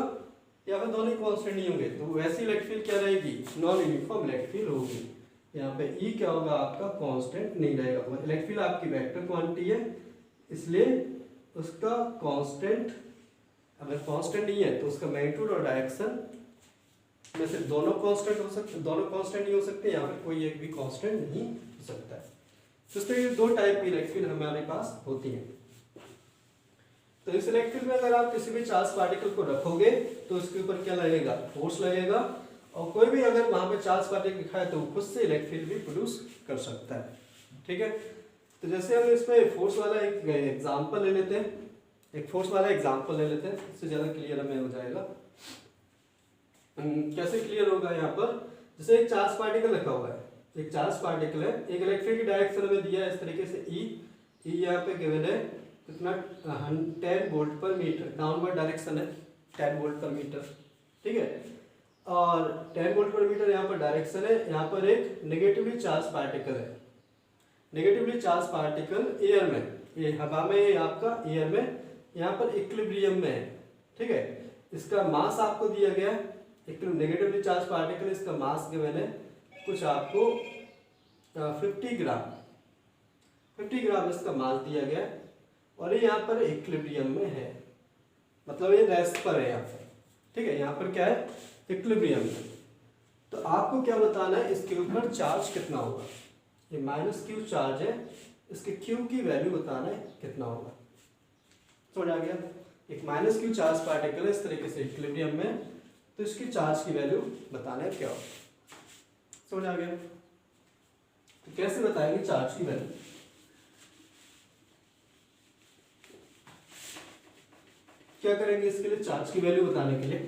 या फिर दोनों कांस्टेंट नहीं होंगे, तो वैसी इलेक्ट्रिक फील्ड क्या रहेगी, नॉन यूनिफॉर्म इलेक्ट्रिक फील्ड होगी। यहाँ पे ई क्या होगा आपका, कांस्टेंट नहीं रहेगा। इलेक्ट्रिक फील्ड आपकी वेक्टर क्वांटिटी है, इसलिए उसका कांस्टेंट, अगर कांस्टेंट नहीं है तो उसका मैग्नीट्यूड और डायरेक्शन में से दोनों कांस्टेंट हो सकते, दोनों कांस्टेंट नहीं हो सकते, या फिर कोई एक भी कांस्टेंट नहीं हो सकता है। तो इस तरह दो टाइप की इलेक्ट्रिक फील्ड हमारे पास होती है। तो इस इलेक्ट्रिक फील्ड में अगर आप किसी भी चार्ज पार्टिकल को रखोगे तो उसके ऊपर क्या लगेगा, फोर्स लगेगा, और कोई भी अगर वहां पे चार्ज पार्टिकल दिखाए तो खुद से इलेक्ट्रिक फील्ड भी प्रोड्यूस कर सकता है। ठीक है, तो जैसे हम इसमें फोर्स वाला एक एग्जांपल ले लेते हैं, एक फोर्स वाला एग्जांपल ले लेते हैं, इससे ज्यादा क्लियर हमें हो जाएगा। कैसे क्लियर होगा, यहाँ पर जैसे एक चार्ज पार्टिकल रखा हुआ है, एक चार्ज पार्टिकल है, एक इलेक्ट्रिक की डायरेक्शन में दिया है इस तरीके से ई यहाँ पे गिवन है कितना 10 वोल्ट पर मीटर, डाउनवर्ड डायरेक्शन है 10 वोल्ट पर मीटर। ठीक है, और 10 वोल्ट पर मीटर यहाँ पर डायरेक्शन है। यहाँ पर एक नेगेटिवली चार्ज पार्टिकल है, नेगेटिवली चार्ज पार्टिकल एयर में, ये हवा में, ये आपका एयर में, यहाँ पर इक्विलिब्रियम में है। ठीक है, इसका मास आपको दिया गया, एक नेगेटिवली चार्ज पार्टिकल, इसका मास गिवन है कुछ आपको 50 ग्राम इसका मास दिया गया, और ये यहाँ पर इक्विलिब्रियम में है, मतलब ये रेस्ट पर है यहाँ पर। ठीक है, यहाँ पर क्या है, इक्विलिब्रियम में। तो आपको क्या बताना है, इसके ऊपर चार्ज कितना होगा, ये -q चार्ज है, इसके q की वैल्यू बताना है कितना होगा। समझ आ गया, एक -q चार्ज पार्टिकल है इस तरीके से इक्विलिब्रियम में, तो इसकी चार्ज की वैल्यू बताना है क्या होगा। समझ आ गया, तो कैसे बताएंगे चार्ज की वैल्यू, क्या करेंगे इसके लिए, चार्ज की वैल्यू बताने के लिए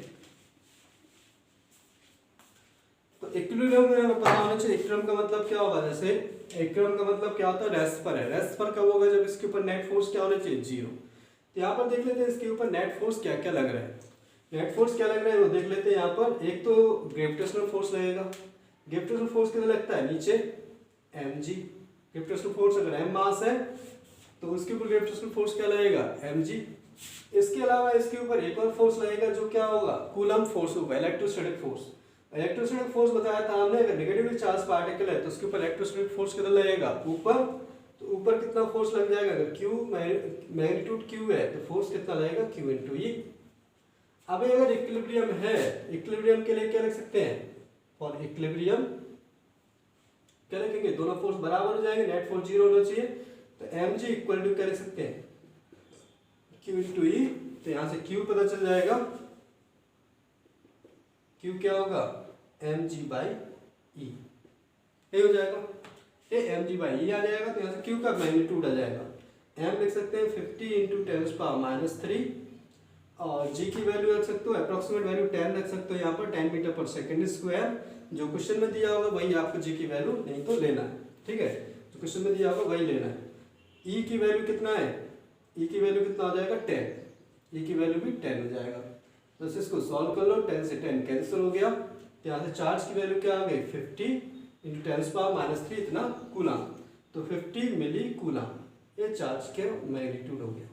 तो इक्विलिब्रियम में हमें पता होना चाहिए। इक्विलिब्रियम का मतलब क्या होगा, जैसे इक्विलिब्रियम का मतलब क्या होता है, रेस्ट पर है। रेस्ट पर कब होगा, जब इसके ऊपर नेट फोर्स क्या होना चाहिए, 0। तो यहाँ पर देख लेते हैं इसके ऊपर नेट फोर्स क्या क्या लग रहा है। नेट फोर्स क्या लग रहा है वो देख लेते हैं। यहाँ पर एक तो ग्रेविटेशनल फोर्स लगेगा, ग्रेविटेशनल फोर्स कितना लगता है, नीचे mg। ग्रेविटेशनल फोर्स अगर m मास है तो उसके ऊपर ग्रेविटेशनल फोर्स क्या लगेगा, mg। इसके अलावा इसके ऊपर एक और फोर्स लगेगा जो क्या होगा, कूलम फोर्स होगा, इलेक्ट्रोस्टैटिक फोर्स। इलेक्ट्रोस्टैटिक फोर्स बताया था हमने, अगर नेगेटिवली चार्ज पार्टिकल है तो उसके ऊपर इलेक्ट्रोस्टैटिक फोर्स कितना लगेगा, ऊपर। तो ऊपर कितना फोर्स लग जाएगा, अगर q मैग्नीट्यूड q है तो फोर्स कितना लगेगा, q इंटू ई। अब अगर इक्विलिब्रियम है, इक्विलिब्रियम के लिए क्या लिख सकते हैं, फॉर इक्विलिब्रियम क्या लिखेंगे, दोनों फोर्स बराबर हो जाएंगे, नेट फोर्स 0 होना चाहिए। तो mg इक्वल टू क्या लिख सकते हैं, q इंटू ई। तो यहां से q पता चल जाएगा, q क्या होगा, mg बाई ई, ये हो जाएगा, ये mg बाई ई आ जाएगा। तो यहाँ से q का मैग्नीट्यूड आ जाएगा, m लिख सकते हैं 50 इंटू 10⁻³ और g की वैल्यू रख सकते हो, अप्रोक्सीमेट वैल्यू 10 रख सकते हो यहाँ पर, 10 मीटर पर सेकेंड स्क्वायर। जो क्वेश्चन में दिया होगा वही आपको g की वैल्यू नहीं तो लेना है। ठीक है, जो क्वेश्चन में दिया होगा वही लेना है। e की वैल्यू कितना है, e की वैल्यू कितना आ जाएगा, 10। ई की वैल्यू भी 10 हो जाएगा। तो इसको सॉल्व कर लो, 10 से 10 कैंसिल हो गया, तो यहाँ से चार्ज की वैल्यू क्या आ गई 50 × 10⁻³ इतना कूलम, तो 50 मिली कूलम, ये चार्ज के मैग्नीट्यूड हो गया।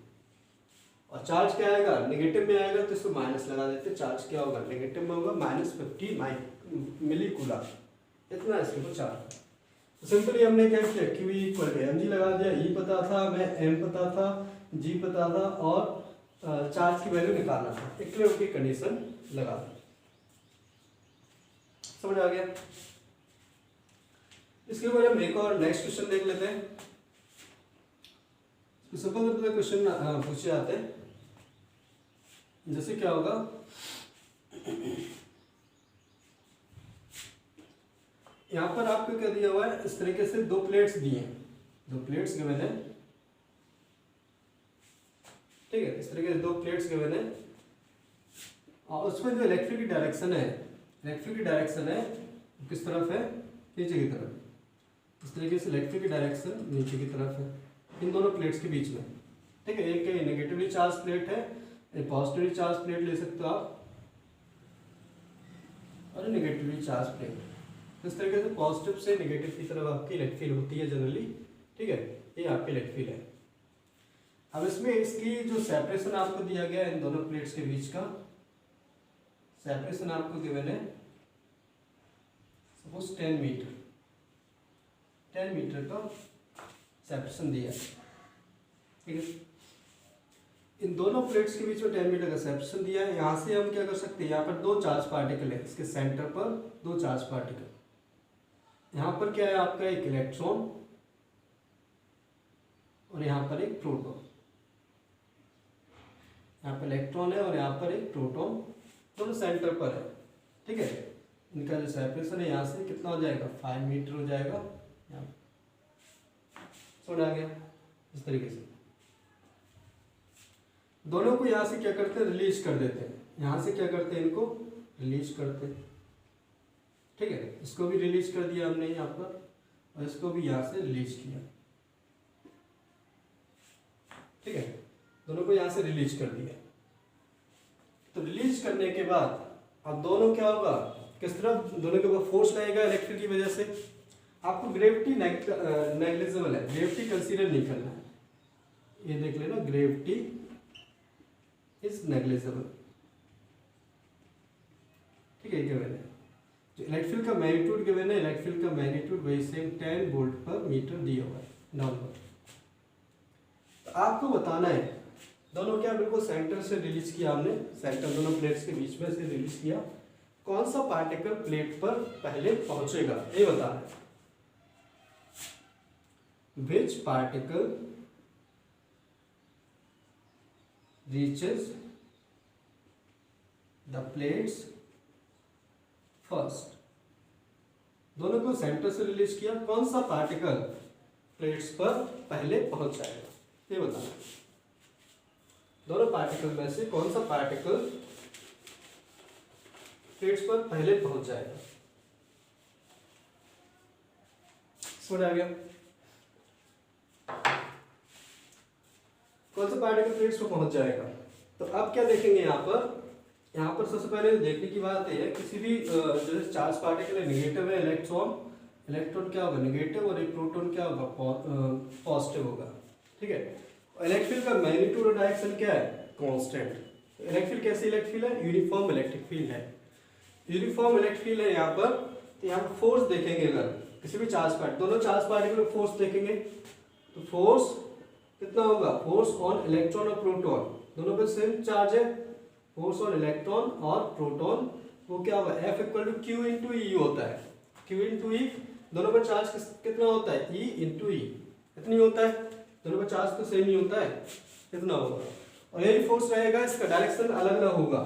और चार्ज क्या आएगा नेगेटिव में आएगा, तो इसको माइनस लगा देते, चार्ज क्या होगा नेगेटिव में होगा, -50 मिली कूलम, इतना इसके को चार्ज। तो सिंपली हमने क्या किया, Q = mg लगा दिया, E पता था, मैं m पता था, G पता था, और चार्ज की वैल्यू निकालना था, इक्विलिब्रियम की कंडीशन लगा दी। समझ आ गया। इसके ऊपर हम एक और नेक्स्ट क्वेश्चन देख लेते हैं। सिंपल क्वेश्चन पूछे जाते हैं, जैसे क्या होगा, यहाँ पर आपको क्या दिया हुआ है, इस तरीके से दो प्लेट्स दिए हैं, दो प्लेट्स गिवन है, ठीक है, इस तरीके से दो प्लेट्स गिवन है, और उसमें जो इलेक्ट्रिक की डायरेक्शन है, इलेक्ट्रिक की डायरेक्शन है किस तरफ है, नीचे की तरफ, इस तरीके से इलेक्ट्रिक की डायरेक्शन नीचे की तरफ है इन दोनों प्लेट्स के बीच में, ठीक है। एक नेगेटिवली चार्ज प्लेट है, एक पॉजिटिवली चार्ज प्लेट ले सकते हो आप, और नेगेटिवली चार्ज प्लेट। इस तरीके से पॉजिटिव से नेगेटिव की तरफ आपकी इलेक्ट्रिक फील्ड होती है जनरली, ठीक है, ये आपकी इलेक्ट्रिक फील्ड है। अब इसमें इसकी जो सेपरेशन आपको दिया गया है इन दोनों प्लेट्स के बीच का, सेपरेशन आपको गिवन है सपोज 10 मीटर, 10 मीटर का सेपरेशन दिया, ठीक है। इन दोनों प्लेट्स के बीच में 10 मीटर का सेपरेशन दिया है। यहाँ से हम क्या कर सकते हैं, यहाँ पर दो चार्ज पार्टिकल है, इसके सेंटर पर दो चार्ज पार्टिकल, यहाँ पर क्या है आपका एक इलेक्ट्रॉन और यहाँ पर एक प्रोटॉन, यहाँ पर इलेक्ट्रॉन है और यहाँ पर एक प्रोटॉन, दोनों सेंटर पर है, ठीक है। इनका जो सेपरेशन है यहाँ से कितना हो जाएगा 5 मीटर हो जाएगा, यहाँ समझ आ गया। इस तरीके से दोनों को यहाँ से क्या करते हैं रिलीज कर देते हैं, यहाँ से क्या करते हैं इनको रिलीज करते हैं, ठीक है। इसको भी रिलीज कर दिया हमने यहाँ पर, और इसको भी यहाँ से रिलीज किया, ठीक है, दोनों को यहाँ से रिलीज कर दिया। तो रिलीज करने के बाद अब दोनों क्या होगा, किस तरफ दोनों के ऊपर फोर्स लगेगा इलेक्ट्रिक की वजह से। आपको ग्रेविटी नेग्लिजिबल है, ग्रेविटी कंसीडर नहीं करना है, ये देख लेना, ग्रेविटी इज नेग्लिजिबल, ठीक है। गिवन है जो इलेक्ट्रिक फील्ड का मैग्नीट्यूड गिवन है, इलेक्ट्रिक फील्ड का मैग्नीट्यूड वही सेम 10 वोल्ट पर मीटर दिया हुआ है डाउनवर्ड। तो आपको बताना है दोनों क्या बिल्कुल सेंटर से रिलीज किया हमने, सेंटर दोनों प्लेट्स के बीच में से रिलीज किया, कौन सा पार्टिकल प्लेट पर पहले पहुंचेगा ये बताना है। Which particle reaches the plates first, दोनों को सेंटर से रिलीज किया, कौन सा पार्टिकल प्लेट्स पर पहले पहुंच जाएगा ये बताना। दोनों पार्टिकल में से कौन सा पार्टिकल प्लेट्स पर पहले पहुंच जाएगा, समझ आ गया। कौन सा पार्टिकल प्लेट्स पर पहुंच जाएगा। तो अब क्या देखेंगे यहाँ पर सबसे पहले देखने की बात है किसी भी जैसे चार्ज पार्टिकल है, नेगेटिव है, इलेक्ट्रॉन क्या होगा नेगेटिव, और एक प्रोटॉन क्या होगा पॉजिटिव होगा, ठीक है। इलेक्ट्रिक फील्ड का मैग्नीट्यूड और डायरेक्शन क्या है कांस्टेंट। इलेक्ट्रिक फील्ड कैसी इलेक्ट्रिक फील्ड है, यूनिफॉर्म इलेक्ट्रिक फील्ड है, यूनिफॉर्म इलेक्ट्रिक फील्ड है यहाँ पर। तो यहाँ पर फोर्स देखेंगे, अगर किसी भी चार्ज पार्टिकल, दोनों चार्ज पार्टिकल में फोर्स देखेंगे तो फोर्स कितना होगा, फोर्स ऑन इलेक्ट्रॉन और प्रोटॉन, दोनों पे सेम चार्ज है, फोर्स ऑन इलेक्ट्रॉन और प्रोटॉन वो क्या होगा F = Q × E होता है, Q × E, दोनों पर चार्ज कितना होता है E × E, इतनी होता है, दोनों पर चार्ज तो सेम ही होता है, कितना होगा। और यही फोर्स रहेगा, इसका डायरेक्शन अलग अलग होगा,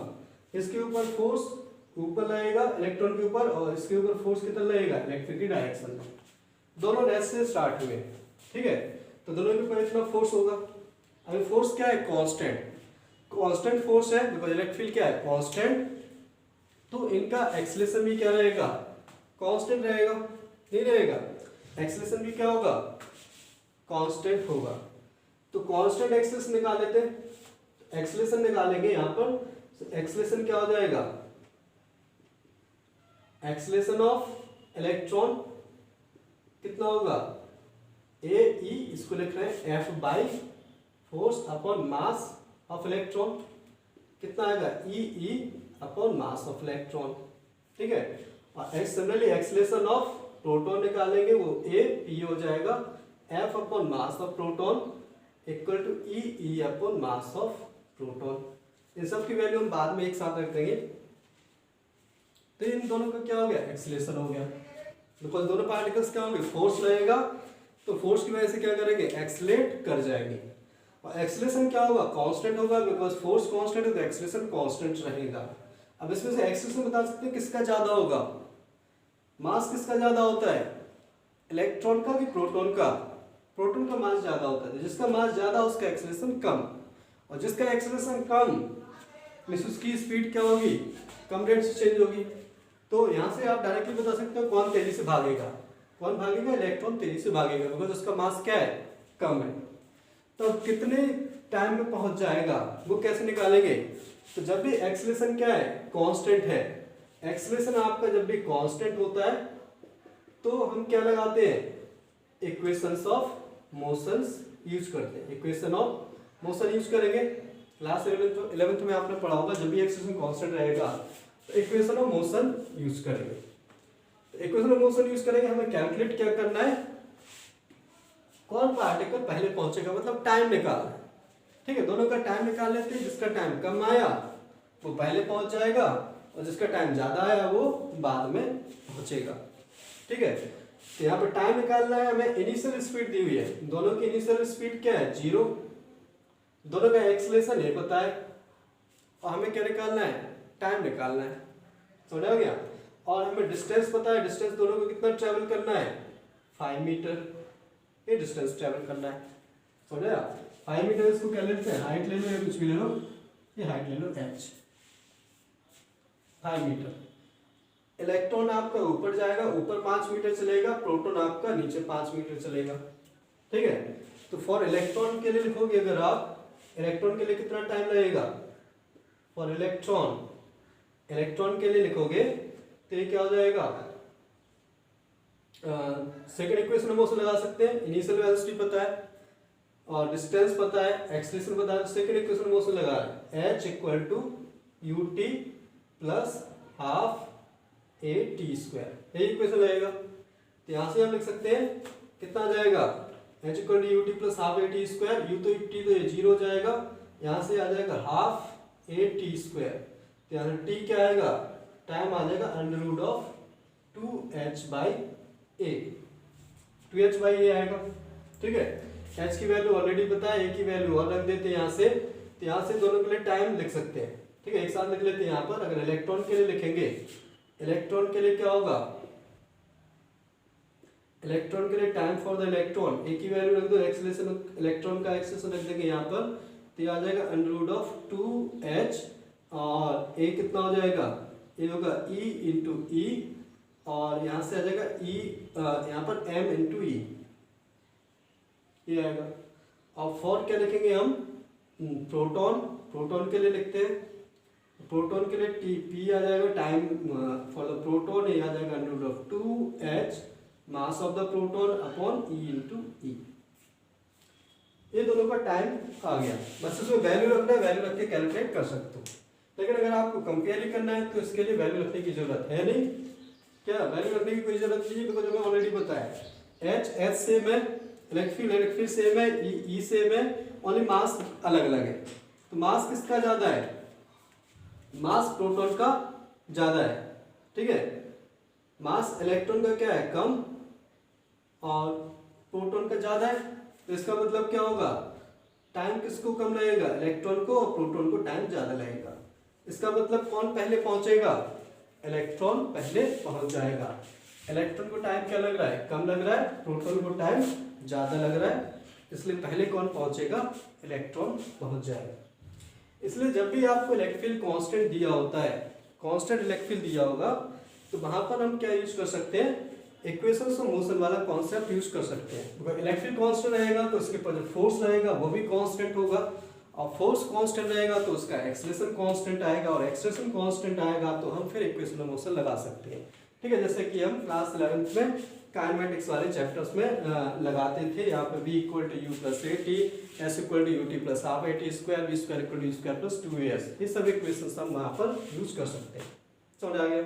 इसके ऊपर फोर्स ऊपर लगेगा इलेक्ट्रॉन के ऊपर, और इसके ऊपर फोर्स कितना लगेगा इलेक्ट्रिक की डायरेक्शन में। दोनों डैश से स्टार्ट हुए, ठीक है, तो दोनों के ऊपर इतना फोर्स होगा। अभी फोर्स क्या है कांस्टेंट फोर्स है, बिकॉज इलेक्ट्रिक फील्ड क्या है कांस्टेंट, तो इनका एक्सेलरेशन भी क्या रहेगा कांस्टेंट रहेगा, नहीं रहेगा, एक्सेलरेशन भी क्या होगा कांस्टेंट होगा। तो कांस्टेंट एक्सेलरेशन निकाल लेते हैं, एक्सेलरेशन निकालेंगे यहाँ पर, एक्सेलरेशन क्या हो जाएगा, एक्सेलरेशन ऑफ इलेक्ट्रॉन कितना होगा, ए ई, इसको लिख रहे हैं F by force upon mass of electron, कितना आएगा E E upon mass of electron, ठीक है। और सिमिलरली एक्सेलरेशन ऑफ प्रोटॉन निकालेंगे, वो ए पी हो जाएगा F upon mass of proton equal to E E upon mass of proton. इन सब की वैल्यू हम बाद में एक साथ रख देंगे। तो इन दोनों का क्या हो गया, एक्सेलरेशन हो गया। बिकॉज दोनों पार्टिकल्स क्या होंगे, फोर्स लगेगा, तो फोर्स की वजह से क्या करेंगे, एक्सेलरेट कर जाएंगे। और एक्सेलरेशन क्या होगा, कांस्टेंट होगा, बिकॉज फोर्स कांस्टेंट है तो एक्सेलरेशन कांस्टेंट रहेगा। अब इसमें से एक्सेलरेशन बता सकते हैं किसका ज्यादा होगा, मास किसका ज्यादा होता है, इलेक्ट्रॉन का कि प्रोटॉन का, प्रोटॉन का मास ज्यादा होता है। जिसका मास ज्यादा उसका एक्सेलरेशन कम, और जिसका एक्सेलरेशन कम मींस उसकी स्पीड क्या होगी, कम रेट से चेंज होगी। तो यहाँ से आप डायरेक्टली बता सकते हो कौन तेजी से भागेगा, कौन भागेगा, इलेक्ट्रॉन तेजी से भागेगा, बिकॉज उसका मास क्या है, कम है। तो कितने टाइम में पहुंच जाएगा वो कैसे निकालेंगे, तो जब भी एक्सेलरेशन क्या है, कांस्टेंट है, एक्सेलरेशन आपका जब भी कांस्टेंट होता है तो हम क्या लगाते हैं, इक्वेशंस ऑफ मोशंस यूज करते हैं, इक्वेशन ऑफ मोशन यूज करेंगे। क्लास 11th में आपने पढ़ा होगा, जब भी एक्सेलरेशन कांस्टेंट रहेगा तो इक्वेशन ऑफ मोशन यूज करेंगे। तो इक्वेशन ऑफ मोशन यूज करेंगे, हमें कैलकुलेट क्या करना है, कौन पार्टिकल पहले पहुंचेगा, मतलब टाइम निकालना है, ठीक है। दोनों का टाइम निकाल लेते हैं, जिसका टाइम कम आया वो पहले पहुंच जाएगा, और जिसका टाइम ज्यादा आया वो बाद में पहुंचेगा, ठीक है। तो यहाँ पे टाइम निकालना है, हमें इनिशियल स्पीड दी हुई है, दोनों की इनिशियल स्पीड क्या है, 0, दोनों का एक्सेलरेशन ये पता है, और हमें क्या निकालना है, टाइम निकालना है, समझ आ गया। और हमें डिस्टेंस पता है, डिस्टेंस दोनों को कितना ट्रेवल करना है, 5 मीटर, ये डिस्टेंस ट्रेवल करना है, समझ आया। 5 मीटर इसको क्या लेते हैं, हाइट ले लो या कुछ भी ले लो, ये हाइट ले लो h, 5 मीटर। इलेक्ट्रॉन आपका ऊपर जाएगा, ऊपर 5 मीटर चलेगा, प्रोटॉन आपका नीचे 5 मीटर चलेगा, ठीक है। तो फॉर इलेक्ट्रॉन के लिए लिखोगे अगर आप, इलेक्ट्रॉन के लिए कितना टाइम लगेगा, फॉर इलेक्ट्रॉन, इलेक्ट्रॉन के लिए लिखोगे तो ये क्या हो जाएगा, सेकंड इक्वेशन हम उससे लगा सकते हैं, इनिशियल वेलोसिटी पता है और डिस्टेंस पता है, एक्सेलरेशन पता है, सेकंड इक्वेशन में उससे लगा है h equal to U T plus half A T square, यही इक्वेशन लगेगा। तो यहाँ से हम लिख सकते हैं कितना आ जाएगा, h equal to U T plus half A T square, U तो टी तो ये 0 हो जाएगा, यहाँ से आ जाएगा हाफ ए टी स्क्वायर, तो यहाँ से t क्या आएगा, टाइम आ जाएगा under root of 2h by A, 2h by A आएगा, ठीक है। h की वैल्यू ऑलरेडी पता है, a की वैल्यू और रख देते हैं यहाँ से, तो यहाँ से दोनों के लिए टाइम लिख सकते हैं, ठीक है। एक साथ लिख लेते हैं यहाँ पर, अगर इलेक्ट्रॉन के लिए लिखेंगे, इलेक्ट्रॉन के लिए क्या होगा, इलेक्ट्रॉन के लिए टाइम फॉर द इलेक्ट्रॉन, ए की वैल्यू रख दो, एक्सेलरेशन इलेक्ट्रॉन का एक्सेलरेशन रख देंगे यहाँ पर, तो ये आ जाएगा अंडर रूट ऑफ 2h, और ए कितना हो जाएगा, ये होगा e इंटू ई, और यहाँ से आ जाएगा e, यहाँ पर m इंटू ई, ये आएगा। और फॉर क्या लिखेंगे हम, प्रोटॉन, प्रोटॉन के लिए लिखते हैं, प्रोटॉन के लिए टी पी आ जाएगा, टाइम फॉर द प्रोटॉन ये आ जाएगा under root of 2h mass of the proton upon E into E, ये दोनों का टाइम आ गया। बस इसमें वैल्यू रखना है, वैल्यू रख के कैलकुलेट कर सकते हो, लेकिन अगर आपको कंपेयर ही करना है तो इसके लिए वैल्यू रखने की जरूरत है नहीं, क्या वैल्यू रखने की कोई जरूरत नहीं है, बिकॉज हमें ऑलरेडी पता है h सेम है, इलेक्ट्रिक फील्ड सेम है, ई सेम है, ओनली मास अलग अलग है। तो मास किसका ज्यादा है, मास प्रोटॉन का ज्यादा है, ठीक है। मास इलेक्ट्रॉन का क्या है, कम, और प्रोटॉन का ज्यादा है, तो इसका मतलब क्या होगा, टाइम किसको कम लगेगा, इलेक्ट्रॉन को, और प्रोटॉन को टाइम ज्यादा लगेगा। इसका मतलब कौन पहले पहुंचेगा, इलेक्ट्रॉन पहले पहुंच जाएगा। इलेक्ट्रॉन को टाइम क्या लग रहा है, कम लग रहा है, प्रोटॉन को टाइम ज्यादा लग रहा है, इसलिए पहले कौन पहुंचेगा, इलेक्ट्रॉन पहुंच जाएगा। इसलिए जब भी आपको इलेक्ट्रिक फील्ड कांस्टेंट दिया होता है, कांस्टेंट इलेक्ट्रिक फील्ड दिया होगा, तो वहां पर हम क्या यूज कर सकते हैं, इक्वेशंस ऑफ मोशन वाला कॉन्सेप्ट यूज कर सकते हैं। इलेक्ट्रिक कांस्टेंट रहेगा तो उसके ऊपर जो फोर्स रहेगा वो भी कांस्टेंट होगा, और फोर्स कांस्टेंट रहेगा तो उसका एक्सेलरेशन कांस्टेंट आएगा, और एक्सेलरेशन कांस्टेंट आएगा तो हम फिर इक्वेशन ऑफ मोशन लगा सकते हैं। ठीक है, जैसे कि हम क्लास 11th में काइनेमेटिक्स वाले चैप्टर्स में लगाते थे। यहाँ पे v equal to U plus A T, S equal to U T plus half A T square, V square equal to U square plus 2as, ये सब इक्वेशन हम वहाँ पर यूज कर सकते हैं। समझ आ गया?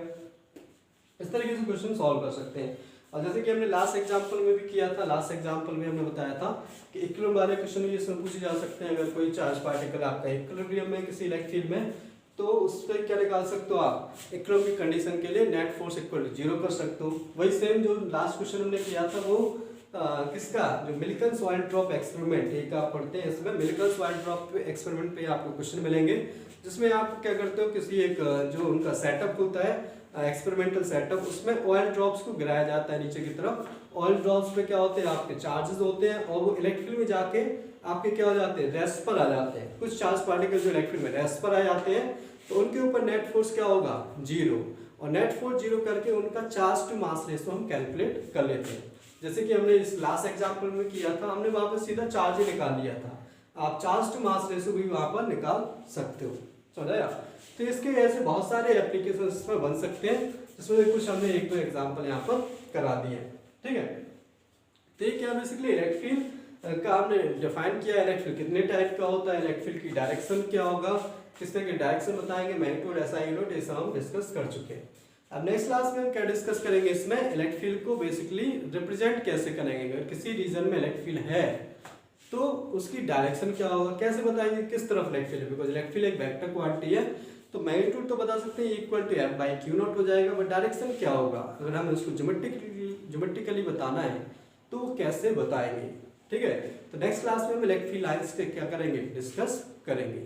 इस तरीके से क्वेश्चन सॉल्व कर सकते हैं। और जैसे कि हमने लास्ट एग्जांपल में भी किया था, लास्ट एग्जांपल में हमने बताया था कि इक्विलिब्रियम वाले क्वेश्चन भी इसमें पूछे जा सकते हैं। अगर कोई चार्ज पार्टिकल आपका इक्विलिब्रियम में किसी इलेक्ट्रिक फील्ड में, तो उस पर क्या निकाल सकते हो आप, इक्विलिब्रियम की कंडीशन के लिए नेट फोर्स इक्वल टू 0 कर सकते हो। वही सेम जो लास्ट क्वेश्चन हमने किया था वो किसका, जो मिल्किंस वाइल्ड ड्रॉप एक्सपेरिमेंट, एक आप पढ़ते हैं इसमें मिल्किंस वाइल्ड ड्रॉप एक्सपेरिमेंट पे आपको क्वेश्चन मिलेंगे, जिसमें आप क्या करते हो, किसी एक जो उनका सेटअप होता है एक्सपेरिमेंटल सेटअप, उसमें ऑयल ड्रॉप्स को गिराया जाता है नीचे की तरफ। ऑयल ड्रॉप्स पे क्या होते हैं, आपके चार्जेस होते हैं, और वो इलेक्ट्रिक में जाके आपके क्या हो जाते हैं, रेस्ट पर आ जाते हैं। कुछ चार्ज पार्टिकल जो इलेक्ट्रिक में रेस्ट पर आ जाते हैं, तो उनके ऊपर नेट फोर्स क्या होगा, 0, और नेट फोर्स 0 करके उनका चार्ज टू मास रेशो हम कैलकुलेट कर लेते हैं। जैसे कि हमने इस लास्ट एग्जाम्पल में किया था, हमने वहां पर सीधा चार्ज ही निकाल लिया था। आप चार्ज टू मास रेशो भी वहां पर निकाल सकते हो। समझाया? तो इसके ऐसे बहुत सारे एप्लीकेशन इसमें बन सकते हैं, जिसमें कुछ हमने एक दो एग्जाम्पल यहाँ पर करा दिए। ठीक है, तो ये क्या बेसिकली इलेक्ट्रिक फील्ड का हमने डिफाइन किया। इलेक्ट्रिक फील्ड कितने टाइप का होता है, इलेक्ट्रिक फील्ड की डायरेक्शन क्या होगा, किस तरह की डायरेक्शन बताएंगे, मैग्नीट्यूड, एसआई यूनिट, ये सब हम डिस्कस कर चुके हैं। अब नेक्स्ट क्लास में हम क्या डिस्कस करेंगे, इसमें इलेक्ट्रिक फील्ड को बेसिकली रिप्रेजेंट कैसे करेंगे। अगर किसी रीजन में इलेक्ट्रिक फील्ड है तो उसकी डायरेक्शन क्या होगा, कैसे बताएंगे बिकॉज इलेक्ट्रिक फील्ड एक वेक्टर क्वांटिटी है, तो मैग्नीट्यूड तो बता सकते हैं equal to F by Q naught हो जाएगा, बट डायरेक्शन क्या होगा, अगर हमें उसको ज्योमेट्रिकली बताना है तो कैसे बताएंगे। ठीक है, तो नेक्स्ट क्लास में हम इलेक्ट्रिक फील्ड लाइंस के क्या करेंगे, डिस्कस करेंगे।